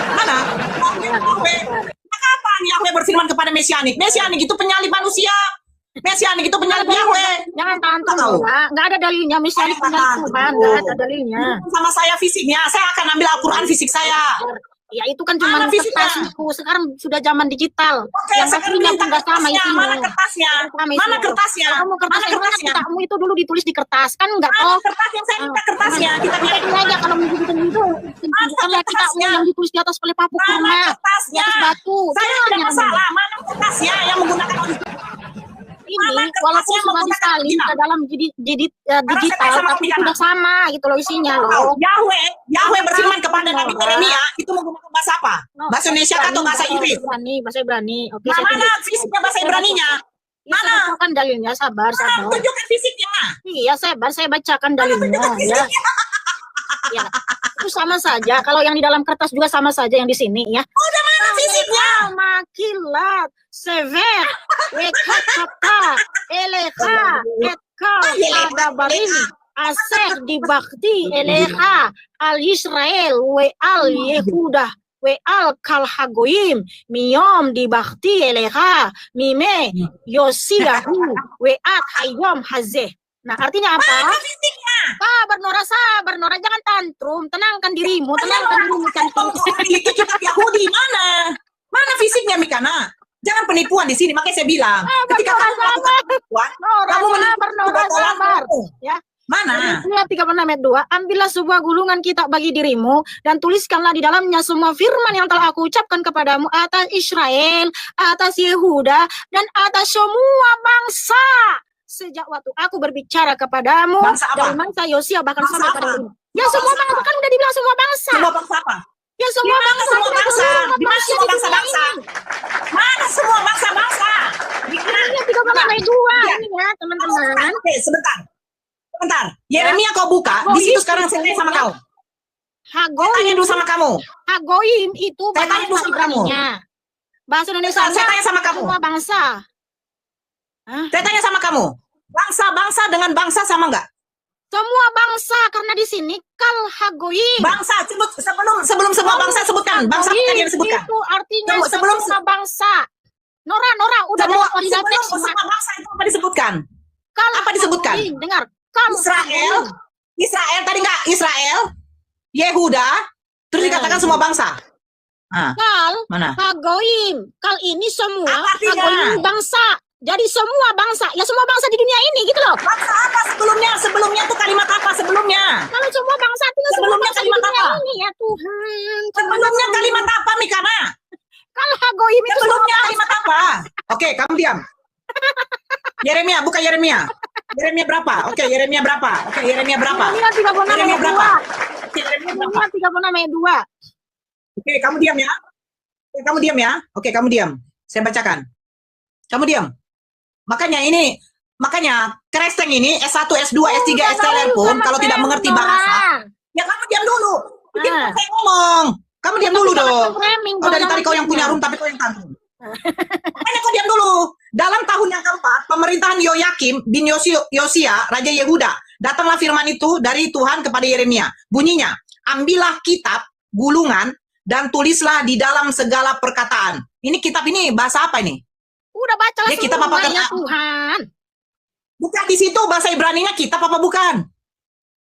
Mana? Yahweh. Kapan Yahweh berfirman kepada Mesianik? Mesianik itu penyalib manusia. Mesianik itu penyalib Yahweh. Jangan tantrum, Tahu. Nora. Nggak ada dalilnya. Misalnya Jangan penyalib tantrum. Tuhan, nggak ada dalilnya. Sama saya fisiknya, saya akan ambil Al-Quran fisik saya. Ya itu kan cuma Mana fisiknya? kertas itu. Sekarang sudah zaman digital. Oke, yang sekarang aslinya minta pun nggak sama kertasnya. isinya. Mana kertasnya? Sama Mana isinya. kertasnya? Kalau mau kertas Mana yang mana kertasnya? kitabmu itu dulu ditulis di kertas kan nggak Mana toh. kertas yang saya minta kertasnya? Kitabnya Itu aja kalau menunjukkan itu. Tunjukkanlah kitabmu kertasnya? yang ditulis di atas pelepah Mana kurma, di kertasnya? atas batu. Saya Jangan tidak yang masalah. Mana kertasnya yang menggunakan ini Mana kertas walaupun yang sudah menggunakan disalin original? ke dalam digital, saya sama tapi Mikana. sudah sama gitu loh isinya loh. Yahweh berfirman kepada Nabi Yeremia itu menggunakan bahasa apa? Oh, Bahasa Indonesia atau bahasa Inggris? Bahasa Ibrani. Oke, Nah, saya mana tunjuk. fisiknya bahasa Ibraninya? Mana? Kan dalilnya sabar. Tunjukkan fisiknya. Iya, saya bacakan dalilnya ya. Ya, itu sama saja. Kalau yang di dalam kertas juga sama saja yang di sini ya. Udah mana fisiknya? Makilat, sever, wekata, eleha, etkal, adabarin, aseh dibakti, eleha, al Israel, we al Yehuda, we al kalhagoyim, miyom dibakti eleha, mime yosiyahu, we at hayom hazeh. Nah, artinya apa? Mana fisiknya? Sabar Nora, jangan tantrum, tenangkan dirimu, cantik. Itu kitab Yahudi mana? Mana fisiknya, Mikana? Jangan penipuan di sini, makanya saya bilang. Ketika kamu melakukan penipuan, kamu menipu Nora, sabar. Ya. Mana? Lihat 36 ayat 2, ambillah sebuah gulungan kitab bagi dirimu dan tuliskanlah di dalamnya semua firman yang telah aku ucapkan kepadamu atas Israel, atas Yehuda, dan atas semua bangsa. Sejak waktu aku berbicara kepadamu Bangsa apa? dari bangsa Yosia bahkan Bangsa sampai apa? pada ini. Ya semua Bangsa bangsa apa? kan udah dibilang semua bangsa. Semua bangsa apa? Ya semua Di mana bangsa. semua bangsa? Di mana Manusia semua di dunia bangsa-bangsa? ini. Mana semua bangsa-bangsa? Di mana? Ini 36 ayat 2 Ya. ini ya teman-teman. Oke, sebentar. Yeremia kau buka, di situ sekarang saya tanya sama kau. Saya tanya dulu sama kamu. Hagoyim itu Saya tanya dulu bahasa sama kamu. Ibraninya. Bahasa Indonesia Saya tanya sama kamu. semua bangsa. Saya tanya sama kamu. Bangsa-bangsa dengan bangsa sama enggak? Semua bangsa karena di sini kal hagoyim. Bangsa sebut sebelum semua bangsa sebutkan. Bangsa apa tadi yang disebutkan? Itu artinya Sebelum- semua bangsa. Nora, udah Semua dengar koordinat teks, sebelum semua bangsa itu apa disebutkan? Kal apa disebutkan? hagoyim. Dengar. Kal Israel, hagoyim. Israel tadi enggak? Israel, Yehuda, terus dikatakan semua bangsa. Ah, Kal, mana? Hagoim. Kal ini semua Apa artinya? Hagoim bangsa. Jadi semua bangsa, ya semua bangsa di dunia ini gitu loh. Bangsa apa sebelumnya? Sebelumnya tuh kalimat apa sebelumnya? Kalau semua bangsa itu semua Sebelumnya bangsa di kalimat dunia apa? ini ya Tuhan. Sebelumnya kalimat apa, Mikana? Kal Hagoim itu Sebelumnya kalimat apa? Oke, kamu diam. Yeremia, bukan Yeremia. Yeremia berapa? Oke, Yeremia berapa? Oke, Yeremia berapa? Yeremia 36 Yeremia ayat berapa? 2. Oke, Yeremia berapa? Yeremia 36 ayat 2. Oke, kamu diam ya. Oke, kamu diam ya. Oke, kamu diam. Saya bacakan. Kamu diam. Makanya Kresteng ini S1, S2, S3, STLR pun kalau tidak mengerti bahasa, ya kamu diam dulu. Bikin Ah. saya ngomong. Kamu diam dulu dong. Framing, Oh, dari tadi kau yang punya room tapi kau yang tanggung. Makanya kau diam dulu. Dalam tahun yang keempat, pemerintahan Yoyakim bin Yosia, Raja Yehuda, datanglah firman itu dari Tuhan kepada Yeremia. Bunyinya, ambillah kitab gulungan dan tulislah di dalam segala perkataan. Ini kitab ini bahasa apa ini? Udah baca Ya, kitab apa ya kata? Tuhan. Bukan di situ bahasa Ibraninya kitab apa bukan?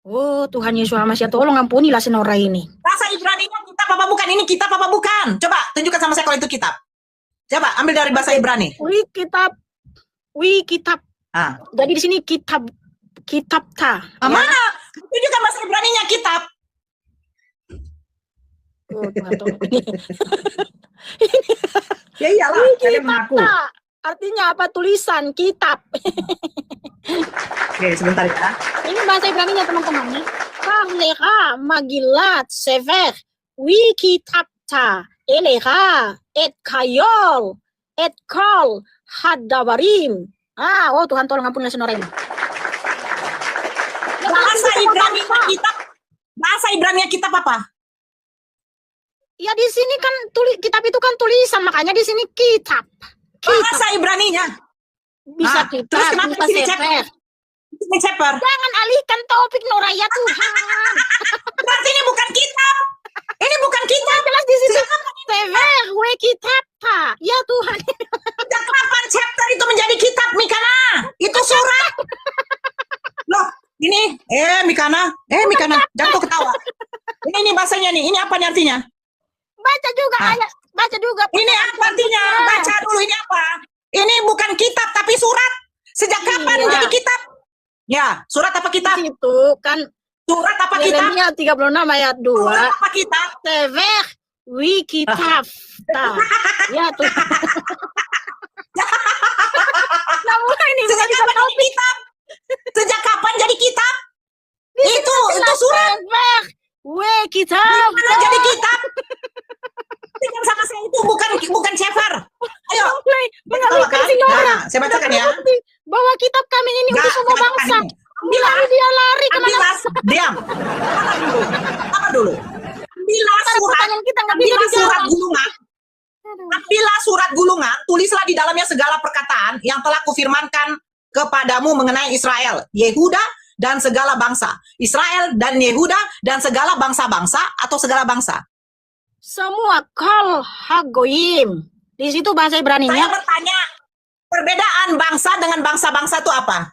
Oh Tuhan Yesus Hamasiah, tolong ampunilah Senora ini. Bahasa Ibraninya kitab apa bukan? Ini kitab apa bukan? Coba tunjukkan sama saya kalau itu kitab. Coba ambil dari bahasa Ibrani. Wi kitab. Ah. Jadi di sini kitab ta. Mana? Tunjukkan bahasa Ibraninya kitab. Oh, Tuhan, tolong. Ya iyalah, Wi kalian kitab mengaku. ta. Artinya apa? Tulisan kitab. Oke, sebentar ya. Ini bahasa Ibraninya teman-teman nih. Kahleha magilat sever. Wi kitab ta. Eleha et kayol et kol hadabarim. Oh Tuhan tolong ampunilah Senora ini. Bahasa Ibraninya kitab. Bahasa Ibraninya kitab apa? Ya di sini kan kitab itu kan tulisan, makanya di sini kitab. Bahasa Ibraninya. Bisa Terus kitab, kenapa bisa di sini sefer. Ini ceper. Jangan alihkan topik Noraya Tuhan. Berarti ini bukan kitab. Ini bukan kitab. Jelas di situ sefer, we kitab ta. Ya Tuhan. Sejak kapan chapter itu menjadi kitab, Mikana? Itu surat. Loh, ini. Mikana. Mikana, jangan kau ketawa. Ini bahasanya nih. Ini apa nih artinya? Baca juga ayat, baca juga. Ini apa artinya? Baca dulu ini apa? Ini bukan kitab tapi surat. Sejak kapan Iya. menjadi kitab? Ya, surat apa kitab? Itu kan Surat apa kitab? Yeremia 36 ayat 2. Surat apa kitab? Sefer, we kitab ta. Ya Tuhan. Namun ini Sejak kapan jadi kitab? Sejak kapan jadi kitab? Itu surat. Sefer, we kitab. Mana jadi kitab? Dengan sama saya itu bukan cefer. Ayo. Mengalihkan si Nora. Nah, saya bacakan ya. Bahwa kitab kami ini untuk Nggak, semua saya bacakan bangsa. ini. Lalu dia lari kemana? Ambillah, diam. Apa dulu? Ambillah surat. Pertanyaan kita nggak bisa Ambillah surat dijawab. gulungan. Ambillah surat gulungan, tulislah di dalamnya segala perkataan yang telah kufirmankan kepadamu mengenai Israel, Yehuda, dan segala bangsa. Israel dan Yehuda dan segala bangsa-bangsa atau segala bangsa. Semua kal hagoyim. Di situ bahasa Saya Ibraninya bertanya, perbedaan bangsa dengan bangsa-bangsa itu apa?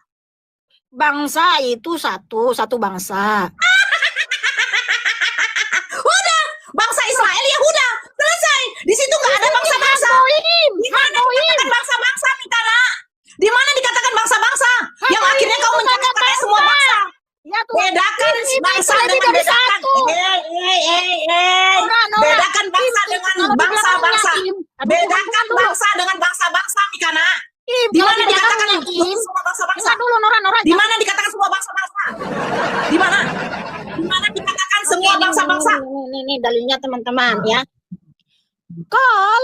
bangsa itu satu bangsa. Udah, bangsa Israel Yehuda, selesai. Di situ nggak ada bangsa-bangsa. Hagoyim, Di mana dikatakan bangsa-bangsa, Mikana? Di mana dikatakan bangsa-bangsa? Yang Hagoyim akhirnya kau itu mencatatkan bangsa. semua bangsa. Ya Tuhan. Bedakan Ini bangsa lebih dengan dari bedakan. satu. Nora. Bedakan bangsa dengan bangsa-bangsa. Bedakan bangsa dengan bangsa-bangsa, Mikana. Di mana dikatakan semua bangsa-bangsa? Dulu Nora. Di mana dikatakan semua bangsa-bangsa? Di mana? Di mana dikatakan semua bangsa-bangsa? Ini dalilnya teman-teman ya. Kol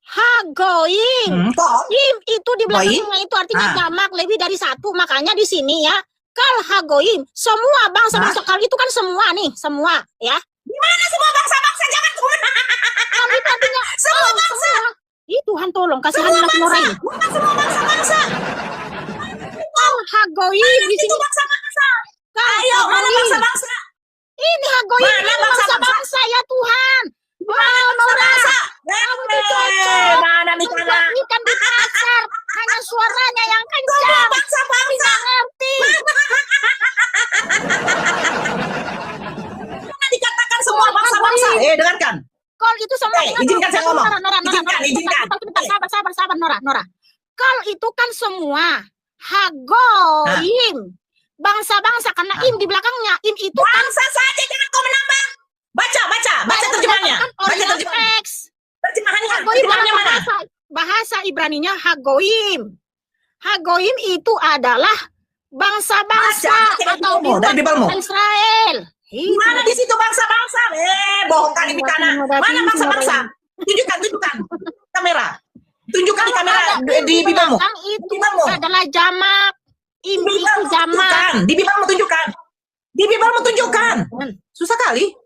hagoyim. Kok? Im itu di Goyim? belakangnya itu artinya Ah. jamak lebih dari satu. Makanya di sini ya. Kal hagoyim. Semua bangsa-bangsa kal itu kan semua nih. Semua ya. Di mana semua bangsa-bangsa? Jangan kemana. Kal itu artinya Semua bangsa. Ih Tuhan tolong Semua kasihan Nora bangsa. ini. Bukan semua bangsa-bangsa. Kal hagoyim di Itu sini. bangsa-bangsa. Kal Ayo, mana hagoyim. bangsa-bangsa? Ini hagoyim Mana ini bangsa-bangsa? bangsa-bangsa ya Tuhan. Wow Nora. Bangsa. Kamu itu cocok. Mana Mikana? Ikan di pasar. Hanya suaranya yang Semua kencang. bangsa-bangsa. Ngerti. Mana dikatakan semua bangsa-bangsa? Dengarkan. Kol itu semua Oke, izinkan saya ngomong. Izinkan. Sabar, Nora. Kol itu kan semua hagoim. Bangsa-bangsa karena im di belakangnya. Im itu kan Bangsa saja, jangan kau menambah. Baca terjemahannya. Baca terjemahannya. Terjemahannya mana? Bahasa Ibraninya hagoim. Hagoim itu adalah bangsa-bangsa atau dari Bibelmu. Israel. Mana di situ bangsa-bangsa? Bohong kali Mikana. Mana bangsa-bangsa? Tunjukkan kamera. Tunjukkan di kamera di Bibelmu. Itu adalah jamak. Im itu jamak. Di Bibelmu tunjukkan. Susah kali.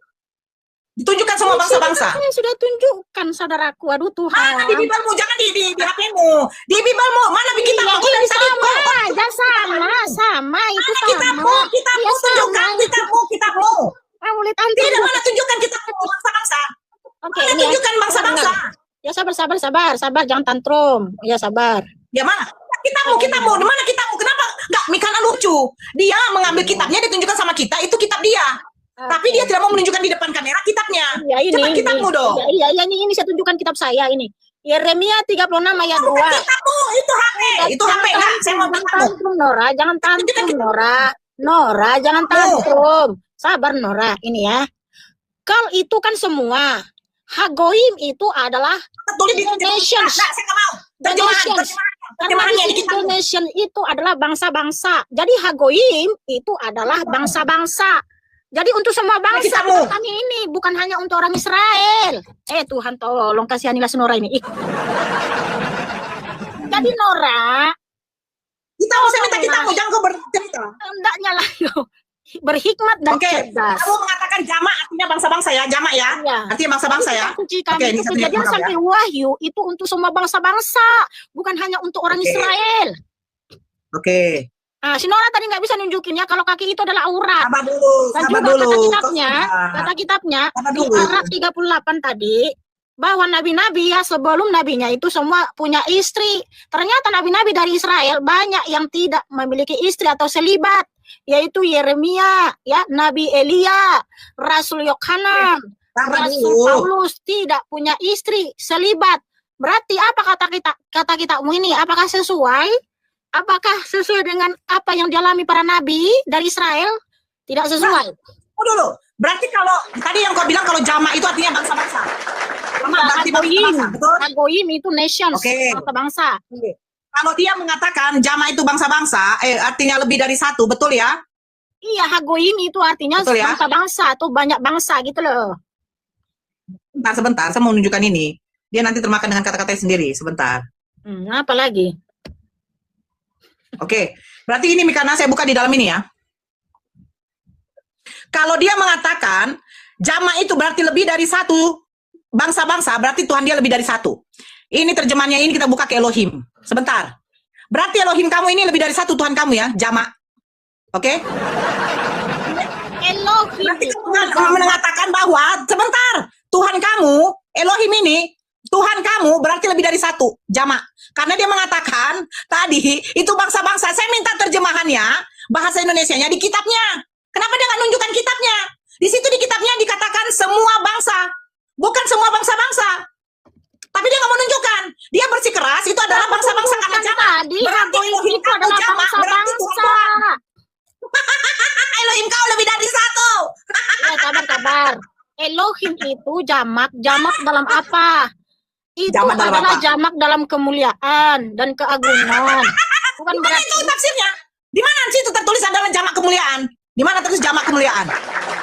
Ditunjukkan semua bangsa-bangsa. Saya sudah tunjukkan, saudaraku. Aduh Tuhan. Mana di Bibelmu? Jangan di HP-mu. Di Bibelmu. Mana di kitabmu? Ini sama. Itu sama. Kitabmu tunjukkan kitabmu. Kamu lihat antum. Tidak, mana tunjukkan kitabmu bangsa-bangsa. Oke, Mana ini tunjukkan bangsa-bangsa. Ya sabar, jangan tantrum. Ya sabar. Ya mana? Kitabmu. Di mana kitabmu? Kenapa? Enggak, Mikana lucu. Dia mengambil kitabnya ditunjukkan sama kita, itu kitab dia. Tapi dia tidak mau menunjukkan di depan kamera kitabnya. Ya, ini, Cepat kitabmu dong. Iya, ini saya tunjukkan kitab saya ini. Yeremia 36 ayat 2. Kitabmu, itu HP. Itu HP enggak? Saya mau bertemu. Tantrum, Nora, jangan tantrum, Nora, jangan tantrum. Sabar, Nora, ini ya. Kal itu kan semua. Hagoim itu adalah Tulis di nations. Nah, saya enggak mau. Terjemahannya di kitabmu. Nation itu adalah bangsa-bangsa. Jadi Hagoim itu adalah bangsa-bangsa. Jadi untuk semua bangsa kami ini, bukan hanya untuk orang Israel. Tuhan tolong kasihanilah Nora ini. Jadi Nora, Saya minta kitabmu, jangan kau bercerita. hendaknya lah berhikmat dan cerdas. Kamu mengatakan jamak artinya bangsa-bangsa ya, jamak ya? Iya. Artinya bangsa-bangsa ya? Suci kami itu ini Kejadian sampai Wahyu itu untuk semua bangsa-bangsa, bukan hanya untuk orang Israel. Oke. Nah, si Nora tadi nggak bisa nunjukin ya kalau kaki itu adalah aurat. Sabar dulu. Dan juga kata kitabnya di Arab 38 tadi bahwa nabi-nabi ya sebelum nabinya itu semua punya istri. Ternyata nabi-nabi dari Israel banyak yang tidak memiliki istri atau selibat, yaitu Yeremia, ya, Nabi Elia, Rasul Yohanan, Rasul Paulus tidak punya istri selibat. Berarti apa kata kitabmu ini? Apakah sesuai? Apakah sesuai dengan apa yang dialami para nabi dari Israel? Tidak sesuai. Dulu. Berarti kalau tadi yang kau bilang kalau jamak itu artinya bangsa-bangsa. Hagoim itu nations, bangsa-bangsa. Kalau dia mengatakan jamak itu bangsa-bangsa, artinya lebih dari satu, betul ya? Iya, Hagoim itu artinya bangsa-bangsa atau banyak bangsa gitu loh. Sebentar, saya mau menunjukkan ini. Dia nanti termakan dengan kata-katanya sendiri, sebentar. Apa lagi? Oke, berarti ini Mikana saya buka di dalam ini ya. Kalau dia mengatakan jamak itu berarti lebih dari satu bangsa-bangsa, berarti Tuhan dia lebih dari satu. Ini terjemahannya, ini kita buka ke Elohim. Sebentar. Berarti Elohim kamu ini lebih dari satu Tuhan kamu ya, jamak. Oke? Elohim. Berarti kamu mengatakan bahwa sebentar, Tuhan kamu, Elohim ini Tuhan kamu berarti lebih dari satu, jamak. Karena dia mengatakan tadi itu bangsa-bangsa. Saya minta terjemahannya, bahasa Indonesianya di kitabnya. Kenapa dia nggak nunjukkan kitabnya? Di situ di kitabnya dikatakan semua bangsa, bukan semua bangsa-bangsa. Tapi dia nggak mau nunjukkan. Dia bersikeras itu adalah bangsa-bangsa karena jamak. Berarti Elohim itu adalah bangsa-bangsa. Elohim kau lebih dari satu. Ya, sabar. Elohim itu jamak dalam apa? Itu adalah jamak dalam kemuliaan dan keagungan. Bukan berarti itu tafsirnya. Di mana sih itu tertulis adalah jamak kemuliaan? Di mana tertulis jamak kemuliaan?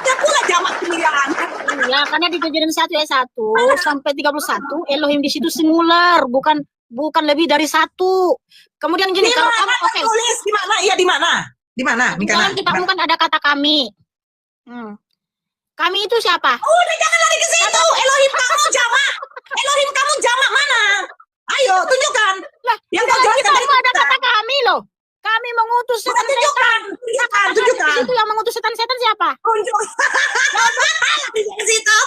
Ya pula jamak kemuliaan. Ya, karena di Kejadian 1 ayat 1 sampai 31 Elohim di situ singular, bukan lebih dari satu. Kemudian gini, kalau kamu tulis di mana? Iya di mana? Di mana? Dalam kitabmu kan ada kata kami. Kami itu siapa? Udah jangan lari ke situ. Elohim kamu jamak. Elohim kamu jamak mana? Ayo tunjukkan. Lah, yang kau jelaskan tadi ada kata kami loh. Kami mengutus setan-setan. Tunjukkan. Itu yang mengutus setan-setan siapa? Ke situ.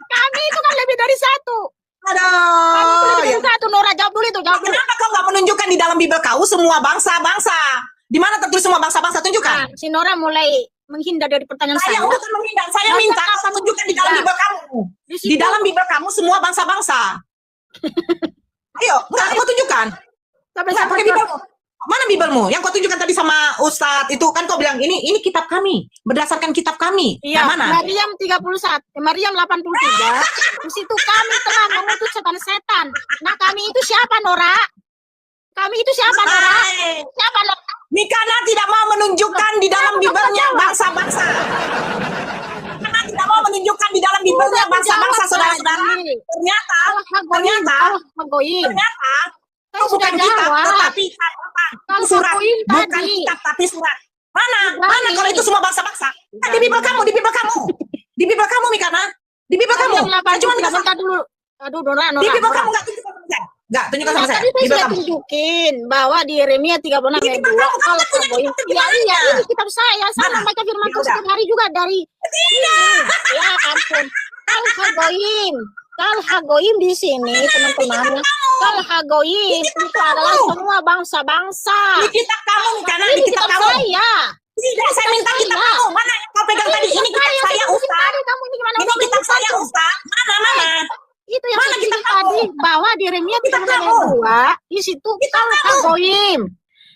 Kami itu kan lebih dari satu. Aduh. Lebih dari satu. Nora, jawab dulu itu. Kenapa kau nggak menunjukkan di dalam Bibel kau semua bangsa-bangsa? Di mana tertulis semua bangsa-bangsa? Tunjukkan. Nah, si Nora mulai menghindar dari pertanyaan Saya saya. bukan menghindar, saya Baca minta apa kamu tunjukkan di dalam tidak? Bible kamu. Di Di situ dalam Bible kamu semua bangsa-bangsa. Ayo, enggak kau tunjukkan. sampai Enggak sampai pakai Bible. Mana Biblemu? Yang kau tunjukkan tadi sama Ustadz itu kan kau bilang ini kitab kami, berdasarkan kitab kami. iya, Yang mana? Maryam 31, Maryam 83. Di situ kami telah mengutus setan-setan. Nah, kami itu siapa, Nora? Kami itu siapa, Nora? Hai, Siapa, Nora? Mikana tidak mau menunjukkan di dalam Bible-nya bangsa-bangsa. Karena tidak mau menunjukkan di dalam Bible-nya bangsa-bangsa, saudara-saudara. Ternyata, itu bukan kitab, tetapi catatan. Itu surat, bukan kitab, tapi surat. Mana kalau itu semua bangsa-bangsa? Nah, di Bible kamu, di Bible kamu. Di Bible kamu, Mikana. Di Bible kamu. Saya cuma minta bentar dulu. Aduh, Nora. di Bible kamu nggak tunjukkan sama saya. Nggak, tunjukkan sama saya. Tadi saya Bible sudah kamu. tunjukin bahwa di Yeremia 36 ayat 2 kamu al punya Hagoyim. kitab Iya, gimana? ini kitab saya. Saya Mana? membaca firman Ya Tuhan udah. setiap hari juga dari ya ampun. Al Hagoyim. Al Hagoyim di sini, teman-teman. Al Hagoyim itu adalah semua bangsa-bangsa. Di kitab kamu, Mikana, Ini di kitab kamu. saya. Tidak, saya minta kitab saya. kamu. Mana yang kau pegang tadi? Ini kitab saya, Ustaz. Kamu ini gimana? Ini kitab saya, Ustaz. Mana? Itu yang Mana saya kitab bilang tadi bahwa di Yeremia Kitab 36 ayat kamu. 2 di situ Kitab Al kamu. Hagoyim.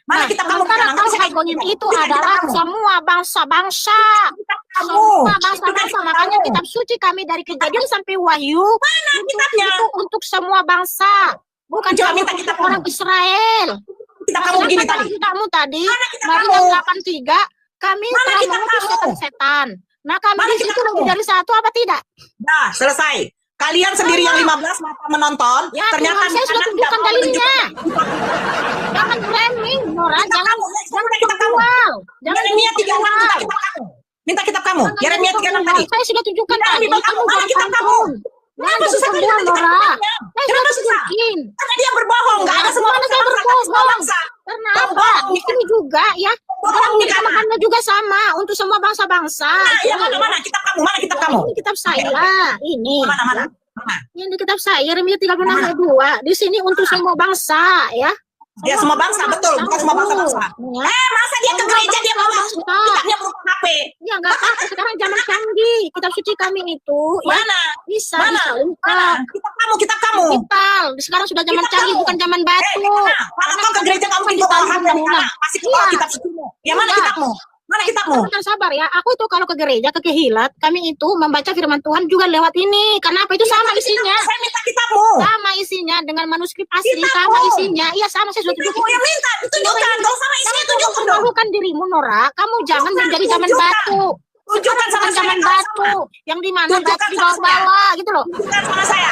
Mana Nah, kitab kamu? sementara Mikana? Nggak bisa kayak Al-Hagoyim gitu. itu Bisa kitab adalah kamu. semua bangsa-bangsa. Kitab kamu. Semua Bukan bangsa-bangsa. kitab Makanya kamu. kitab suci kami dari Kejadian sampai Wahyu Kitabnya. itu untuk semua bangsa. Bukan Coba cuma minta untuk kitab orang kamu. Israel. Kitab kamu begini Sedangkan tadi. kitabmu tadi, Mana kitab Maryam kamu? 83, kami Mana telah kitab mengutus kamu? setan-setan. Nah, kami Mana di kitab situ lebih kamu? dari satu apa tidak? Nah, selesai. Kalian sendiri yang 15 mata menonton, Ya, ternyata Tuhan, saya sudah Mikana tunjukkan tidak mau dalilnya. menunjukkan. Jangan framing, Nora. Kitab Jangan kamu. Mana kitab kamu? jual. Jangan Yeremia 36, minta jual. kitab kamu. Minta kitab kamu. Yeremia 36 tadi. Saya sudah tunjukkan Jangan tadi. Bible kamu. Mana jangan kitab kamu? pantun. Jangan Kenapa susah jadi kali minta pembual, kitab Nora. kitabnya? Saya Kenapa sudah susah? tunjukin. Karena dia berbohong. Nggak ada semua Mana saya bangsa-bangsa, tapi semua berbohong? bangsa. Karena Bohong, apa? Di Mikana. sini juga ya. Bohong, Dalam Mikana. dinamakannya juga sama untuk semua bangsa-bangsa. Nah, yang mana kitab kamu? Mana kitab kamu? Ini kitab saya. Ini. Mana? Ini di kitab saya, Yeremia 36 ayat 2. Di sini untuk semua bangsa, ya. Ya semua bangsa, betul. Bukan semua bangsa-bangsa. Ya. Masa dia ke gereja dia bawa kitabnya berupa HP? Ya enggak apa, sekarang zaman canggih. Kitab suci kami itu ya Mana? bisa Mana? disalin ke Mana? Kitab kamu. digital. Sekarang sudah zaman Kitab canggih, kamu. bukan zaman batu. Kalau kau ke gereja kamu Bukan bawa disalin HP, undang-undang. masih bawa Iya. kitab sucimu. Ya mana Iya. kitabmu? Mana kitabmu? Kan sabar ya. Aku itu kalau ke gereja, ke Kehilat, kami itu membaca firman Tuhan juga lewat ini. Karena apa? Itu sama isinya. Saya minta kitabmu. Sama isinya dengan manuskrip asli, Kitabmu. sama isinya. Iya, sama saya sudah Kitabmu tunjukin. yang minta ditunjukkan. Kalau sama isinya tunjukkan dong. Mempermalukan dirimu, Nora. Kamu jangan Tunjukkan, menjadi zaman tunjukkan. batu. Tunjukkan sama Bukan saya. zaman kalau batu. sama. Yang di mana Tunjukkan batu di sama saya. bawah-bawah gitu loh. Tunjukkan sama saya.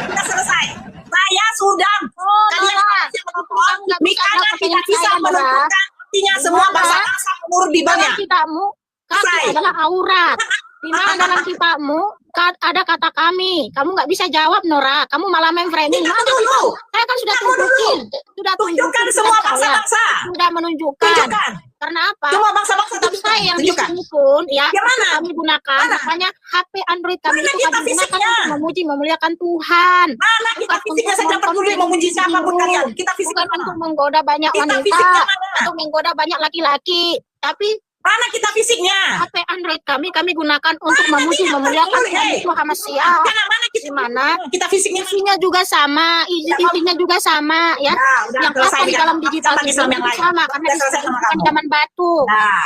Sudah selesai. Saya sudah. Oh, Kalian Nora. yang menonton, Nggak bisa Mikana jawab tidak pertanyaan bisa saya, Nora. menentukan artinya semua Nora. bangsa-bangsa menurut Bible-nya. Dalam kitabmu, kaki Selesai. adalah aurat. Di mana dalam kitabmu ada kata kami. Kamu nggak bisa jawab, Nora. Kamu malah main framing. Kamu dulu. Saya kan sudah Kamu dulu. tunjukin. Sudah Tunjukkan tunjukin semua kitab saya. bangsa-bangsa. Sudah menunjukkan. Tunjukkan. Karena apa? Semua bangsa-bangsa Kitab saya yang di tunjukkan. sini pun ya Yang mana? kami gunakan Mana? namanya HP Android kami Mana itu kitab kami gunakan fisiknya? untuk memuji memuliakan Tuhan. Mana kitab fisiknya? Saya tidak peduli memuji siapapun kalian. Kitab fisiknya Bukan mana? untuk menggoda banyak Kitab wanita fisiknya mana? atau menggoda banyak laki-laki, tapi Mana kitab fisiknya? HP Android kami gunakan untuk memuji memuliakan Tuhan Yesus Hamasiah. Mana Di mana kitab fisiknya? isinya juga sama, isinya juga sama ya. Udah Yang selesai apa di dengan dalam digital ucapan Islam yang itu lain. sama karena Udah di selesai sini sama bukan kamu. zaman batu. Udah.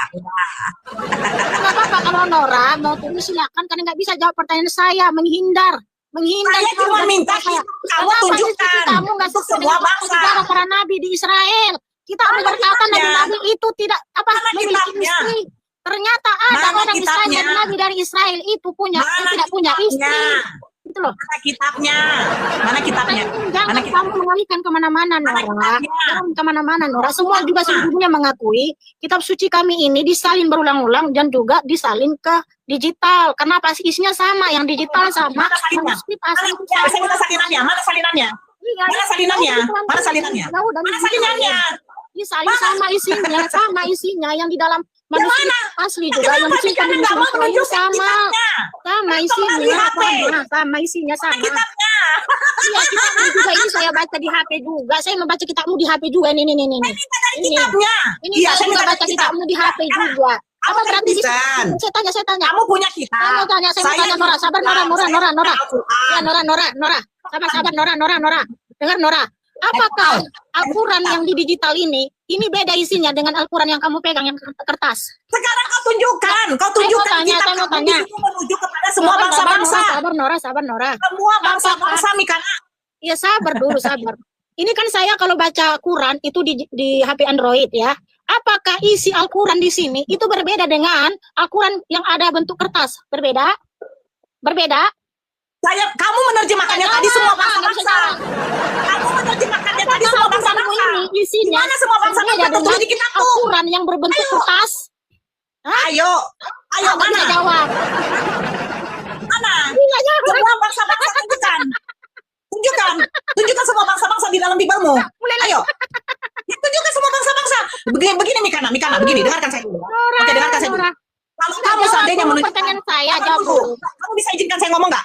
Nggak apa-apa kalau Nora mau tulis silakan karena nggak bisa jawab pertanyaan saya, menghindar. Saya cuma minta kitab kamu tunjukkan Kamu nggak untuk sesuai semua dengan bangsa. sejarah para nabi di Israel. Kita Mana berkata kitabnya? nabi-nabi itu tidak apa Mana memiliki kitabnya? istri. Ternyata ada Mana orang Israel kitabnya? dan nabi dari Israel itu punya Mana tidak punya kitabnya? istri. Gitu loh. Mana kitabnya? Mana kitabnya? Jangan Mana kitab? kamu mengalihkan kemana-mana, Mana Nora. kitabnya? Jangan kemana-mana, Nora. Semua juga sesungguhnya mengakui kitab suci kami ini disalin berulang-ulang dan juga disalin ke digital. Kenapa? Isinya sama, yang digital sama. Mana salinnya? Manuskrip asli itu Ya, sama. saya minta salinannya. Mana salinannya? Iya, Mana salinannya? Mana salinannya? Ya udah, Mana salinannya? disalin sama isinya yang di dalam manuskrip asli juga yang Kenapa disimpan Mikana di nggak mau museum menunjukkan sama. kitabnya? Sama Kembali isinya, HP. sama isinya sama. Kitabnya. Iya, kitabmu juga ini saya baca di HP juga. Saya membaca kitabmu di HP juga. Nih. Minta dari Ini. kitabnya. Ini Iya, saya saya juga minta baca dari kitab. kitabmu di HP juga. Apa berarti Kristen? saya tanya. Kamu punya kitab. Saya mau tanya Nora, sabar Nora. Ya Nora. Sabar Nora. Dengar Nora. Apakah Al-Quran yang di digital ini beda isinya dengan Al-Quran yang kamu pegang yang kertas? Sekarang kau tunjukkan kitab kamu di situ menuju kepada semua bangsa-bangsa. Sabar Nora. Semua bangsa-bangsa Mikana. Ya sabar dulu. Ini kan saya kalau baca Quran itu di HP Android ya. Apakah isi Al-Quran di sini itu berbeda dengan Al-Quran yang ada bentuk kertas? Berbeda? Kamu menerjemahkannya tadi semua bangsa-bangsa. Kamu menerjemahkannya tadi semua bangsa-bangsa. Isinya Mana semua bangsa-bangsa tertulis di kitabku? Al-Quran yang berbentuk kertas. Ayo, mana? Jawab. Mana? Semua bangsa-bangsa tunjukkan semua bangsa-bangsa di dalam Bibelmu. Ayo. Tunjukkan semua bangsa-bangsa. Begini Mikana, begini, dengarkan saya dulu. Oke, dengarkan saya dulu. Kalau kamu seandainya menunjukkan pertanyaan saya, jawab dulu. Kamu bisa izinkan saya ngomong nggak?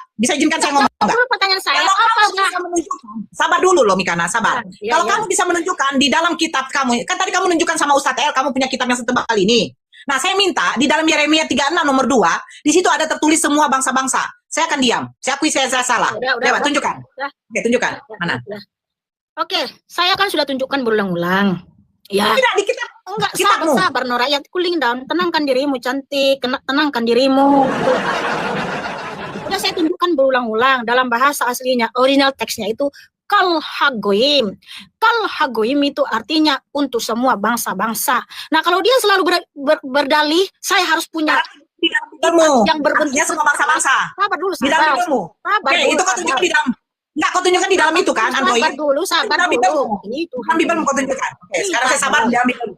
Pertanyaan saya, Kalau kamu apakah bisa menunjukkan, sabar dulu loh Mikana, sabar. Ya, Kalau kamu bisa menunjukkan di dalam kitab kamu, kan tadi kamu menunjukkan sama Ustadz El, kamu punya kitab yang setebal ini. Nah, saya minta di dalam Yeremia 36 nomor 2, di situ ada tertulis semua bangsa-bangsa. Saya akan diam. Saya akui saya salah. Coba tunjukkan. Oke, tunjukkan. Mana? Oke, saya kan sudah tunjukkan berulang-ulang. Ya. Tidak di kitab. Enggak, sabar Nora, ya cooling down, tenangkan dirimu cantik, tenangkan dirimu. Udah saya tunjukkan berulang-ulang dalam bahasa aslinya, original teksnya itu Kal Hagoyim. Kal Hagoyim itu artinya untuk semua bangsa-bangsa. Nah, kalau dia selalu berdalih, saya harus punya yang berbentuk semua bangsa-bangsa. Sabar dulu, di dalam Bibelmu. Oke, itu kau tunjukkan di dalam. Enggak, kau tunjukkan di dalam itu kan, Android. Sabar dulu. Itu kan Bibelmu kau tunjukkan. Oke, sekarang saya sabar di dalam Bibelmu.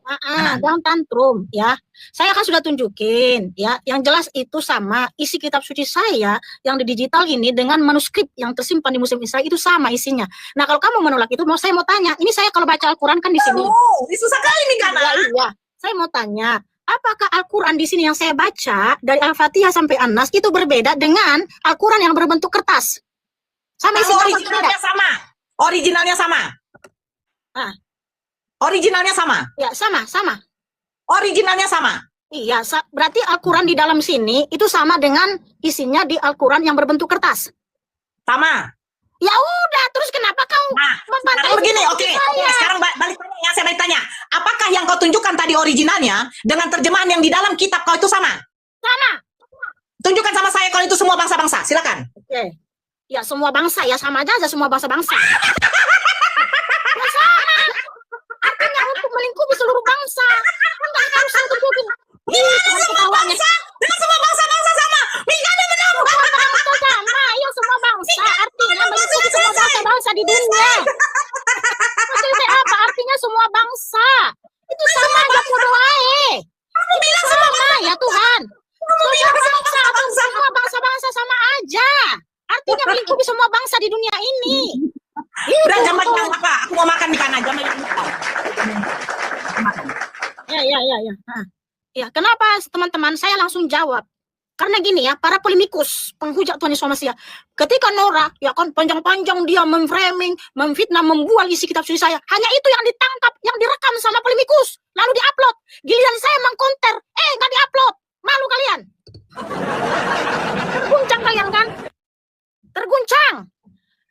Jangan tantrum ya. Saya kan sudah tunjukin ya. Yang jelas itu sama isi kitab suci saya yang di digital ini dengan manuskrip yang tersimpan di Museum Israel itu sama isinya. Nah, kalau kamu menolak itu, saya mau tanya. Ini saya kalau baca Al-Quran kan di sini. Susah kali nih kan? Iya. Saya mau tanya. Apakah Al-Quran di sini yang saya baca dari Al-Fatihah sampai An-Nas itu berbeda dengan Al-Quran yang berbentuk kertas? Sama isinya originalnya sama. Originalnya sama. Ya, sama. Originalnya sama. Iya, berarti Al-Quran di dalam sini itu sama dengan isinya di Al-Quran yang berbentuk kertas. Sama. Ya udah, terus kenapa kau sekarang begini, oke. Sekarang balik tanya, saya balik tanya. Apakah yang kau tunjukkan tadi originalnya dengan terjemahan yang di dalam kitab kau itu sama? Sama. Tunjukkan sama saya kalau itu semua bangsa-bangsa. Silakan. Oke. Ya semua bangsa ya sama aja semua bangsa-bangsa. Ya sama. Artinya untuk melingkupi seluruh bangsa. Enggak harus tunjukin. Semua bangsa dengan semua bangsa-bangsa sama. Mikana benar. Bangsa sama. Ya semua bangsa. Artinya melingkupi semua bangsa-bangsa di dunia. Maksudnya apa? Artinya semua bangsa. Itu sama aja bodoh aja. Kamu bilang semua bangsa ya Tuhan. Semua bangsa-bangsa sama aja. Artinya melingkupi semua bangsa di dunia ini. Udah jam apa? Aku mau makan Mikana. Jam Ya, kenapa teman-teman? Saya langsung jawab. Karena gini ya, para polemikus, penghujat Tuhan Yesus Mesias, ketika Nora, ya kan panjang-panjang dia memframing, memfitnah, membual isi kitab suci saya, hanya itu yang ditangkap, yang direkam sama polemikus, lalu diupload. Giliran saya mengkonter, nggak diupload. Malu kalian. Terguncang kalian kan? Terguncang.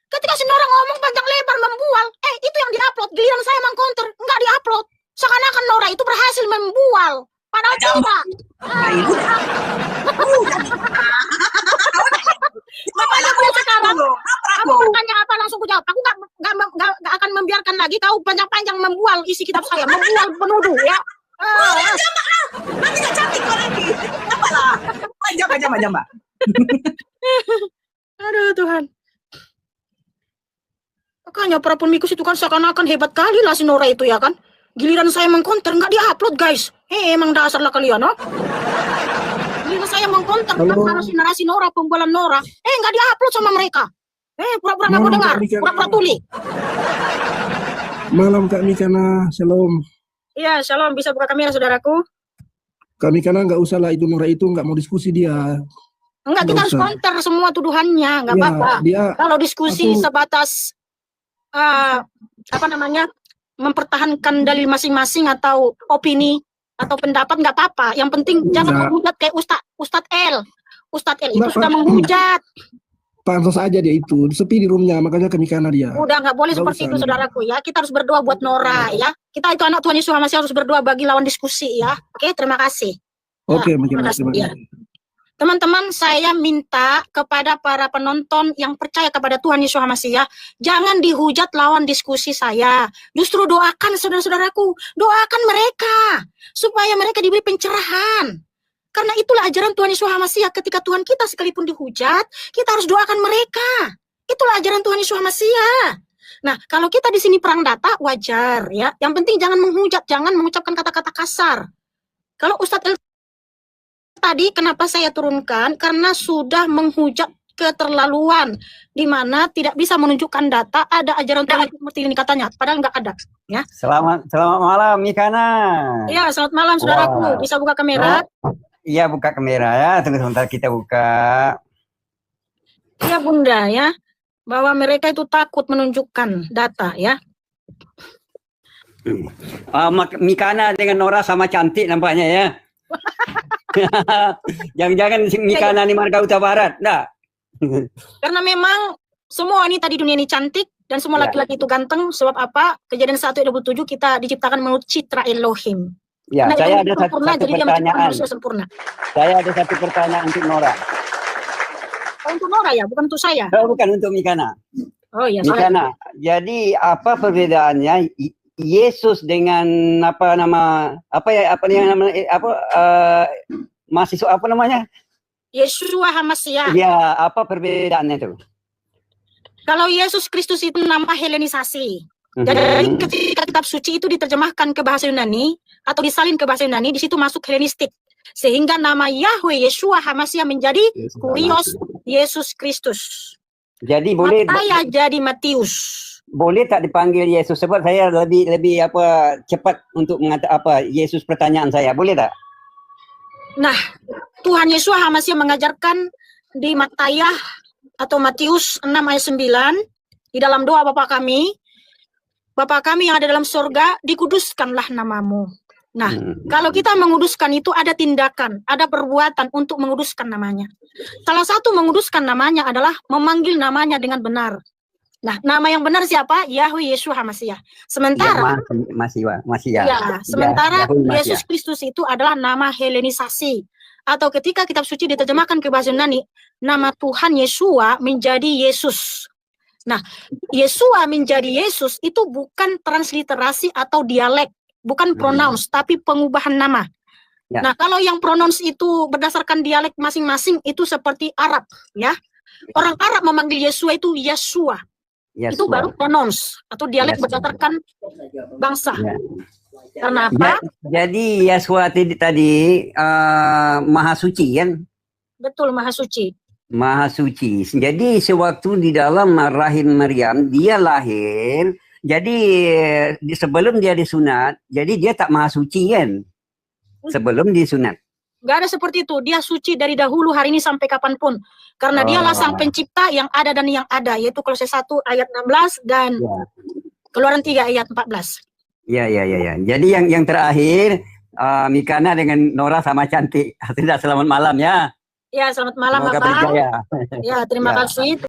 Ketika si Nora ngomong panjang lebar membual, itu yang diupload. Giliran saya mengcounter, enggak diupload. Seakan-akan Nora itu berhasil membual. Padahal tidak. Makanya mulai sekarang, kamu bertanya apa langsung aku jawab. Aku nggak akan membiarkan lagi kau panjang-panjang membual isi kitab saya, membual penuduh ya. Nanti gak cantik lagi. Apalah. Jamba. Aduh Tuhan. Makanya para pemikus itu kan seakan-akan hebat kali lah si Nora itu ya kan. Giliran saya mengkonter nggak diupload guys. Emang dasar lah kalian no. Giliran saya mengkonter narasi Nora, pembualan Nora. Nggak diupload sama mereka. Pura-pura nggak mau dengar, pura-pura tuli. Malam Kak Mikana, shalom. Iya, shalom. Bisa buka kamera saudaraku? Kak Mikana nggak usah lah itu Nora itu nggak mau diskusi dia. Enggak, kita harus counter semua tuduhannya, nggak apa-apa. Kalau diskusi sebatas mempertahankan dalil masing-masing atau opini, atau pendapat nggak apa-apa. Yang penting jangan Nah. menghujat kayak Ustadz L. Ustadz L itu Nah, sudah Pak. menghujat. Pansos aja dia itu, sepi di roomnya, makanya kami karena dia. Udah nggak boleh Nggak seperti usah, itu, Nora. saudaraku ya. Kita harus berdoa buat Nora ya. Kita itu anak Tuhan Yesus masih harus berdoa bagi lawan diskusi ya. Oke, terima kasih. Oke, terima kasih. terima Ya. kasih. Teman-teman, saya minta kepada para penonton yang percaya kepada Tuhan Yesus Hamasiah, jangan dihujat lawan diskusi saya. Justru doakan saudara-saudaraku, doakan mereka supaya mereka diberi pencerahan. Karena itulah ajaran Tuhan Yesus Hamasiah. Ketika Tuhan kita sekalipun dihujat, kita harus doakan mereka. Itulah ajaran Tuhan Yesus Hamasiah. Nah, kalau kita di sini perang data, wajar ya. Yang penting jangan menghujat, jangan mengucapkan kata-kata kasar. Kalau Ustadz El tadi kenapa saya turunkan? Karena sudah menghujat keterlaluan, di mana tidak bisa menunjukkan data, ada ajaran Tuhan seperti ini katanya, padahal nggak ada. Ya. Selamat malam, Mikana. Ya, selamat malam saudaraku. Wah. Bisa buka kamera? Iya, buka kamera ya. Tunggu sebentar kita buka. Ya Bunda ya, bahwa mereka itu takut menunjukkan data ya. Mikana dengan Nora sama cantik nampaknya ya. Jangan-jangan si Mikana di Marga Utara Barat, enggak? Karena memang semua wanita di dunia ini cantik dan semua Ya. laki-laki itu ganteng. Sebab apa? Kejadian 1:27 kita diciptakan menurut citra Elohim. Ya, Nah, saya yang ada sempurna, satu jadi dia menciptakan pertanyaan. manusia sempurna. Saya ada satu pertanyaan untuk Nora. Oh, untuk Nora ya, bukan untuk saya. Oh, bukan untuk Mikana. Oh iya, sorry. Mikana, jadi apa perbedaannya Yesus dengan mahasiswa apa namanya? Yeshua Hamasiah. Ya, apa perbedaannya itu? Kalau Yesus Kristus itu nama Helenisasi. Jadi ketika kitab suci itu diterjemahkan ke bahasa Yunani atau disalin ke bahasa Yunani, di situ masuk Helenistik. Sehingga nama Yahweh Yeshua Hamasiah menjadi Kurios Yesus Kristus. Jadi boleh Mataya jadi Matius. boleh tak dipanggil Yesus, sebab saya lebih cepat untuk mengatakan Yesus pertanyaan saya. Boleh tak? Nah, Tuhan Yesus Hamasiah mengajarkan di Mataya atau Matius 6 ayat 9 di dalam doa Bapa kami yang ada dalam surga, dikuduskanlah namamu. Nah, kalau kita menguduskan itu ada tindakan, ada perbuatan untuk menguduskan namanya. Salah satu menguduskan namanya adalah memanggil namanya dengan benar. Nah, nama yang benar siapa? Yahweh Yeshua Hamasiah. Sementara sementara Yesus Kristus itu adalah nama Helenisasi. Atau ketika kitab suci diterjemahkan ke bahasa Yunani, nama Tuhan Yeshua menjadi Yesus. Nah, Yeshua menjadi Yesus itu bukan transliterasi atau dialek, bukan pronouns, tapi pengubahan nama. Ya. Nah, kalau yang pronouns itu berdasarkan dialek masing-masing itu seperti Arab, ya. Orang Arab memanggil Yeshua itu Yeshua. Itu baru pronouns atau dialek Yeshua. berdasarkan bangsa. Ya. Karena apa? Jadi Yeshua tadi maha suci kan? Betul, Maha Suci. Maha suci. Jadi sewaktu di dalam rahim Maryam dia lahir, jadi sebelum dia disunat, jadi dia tak maha suci kan? Sebelum disunat. Nggak ada seperti itu. Dia suci dari dahulu, hari ini sampai kapanpun. Karena dialah sang pencipta yang ada dan yang ada. Yaitu Kolose 1 ayat 16 dan Keluaran 3 ayat 14. Ya. Jadi yang terakhir, Mikana dengan Nora sama cantik. Tidak, selamat malam ya. Ya, selamat malam Semoga Bapak. berjaya. Ya, terima Ya. kasih.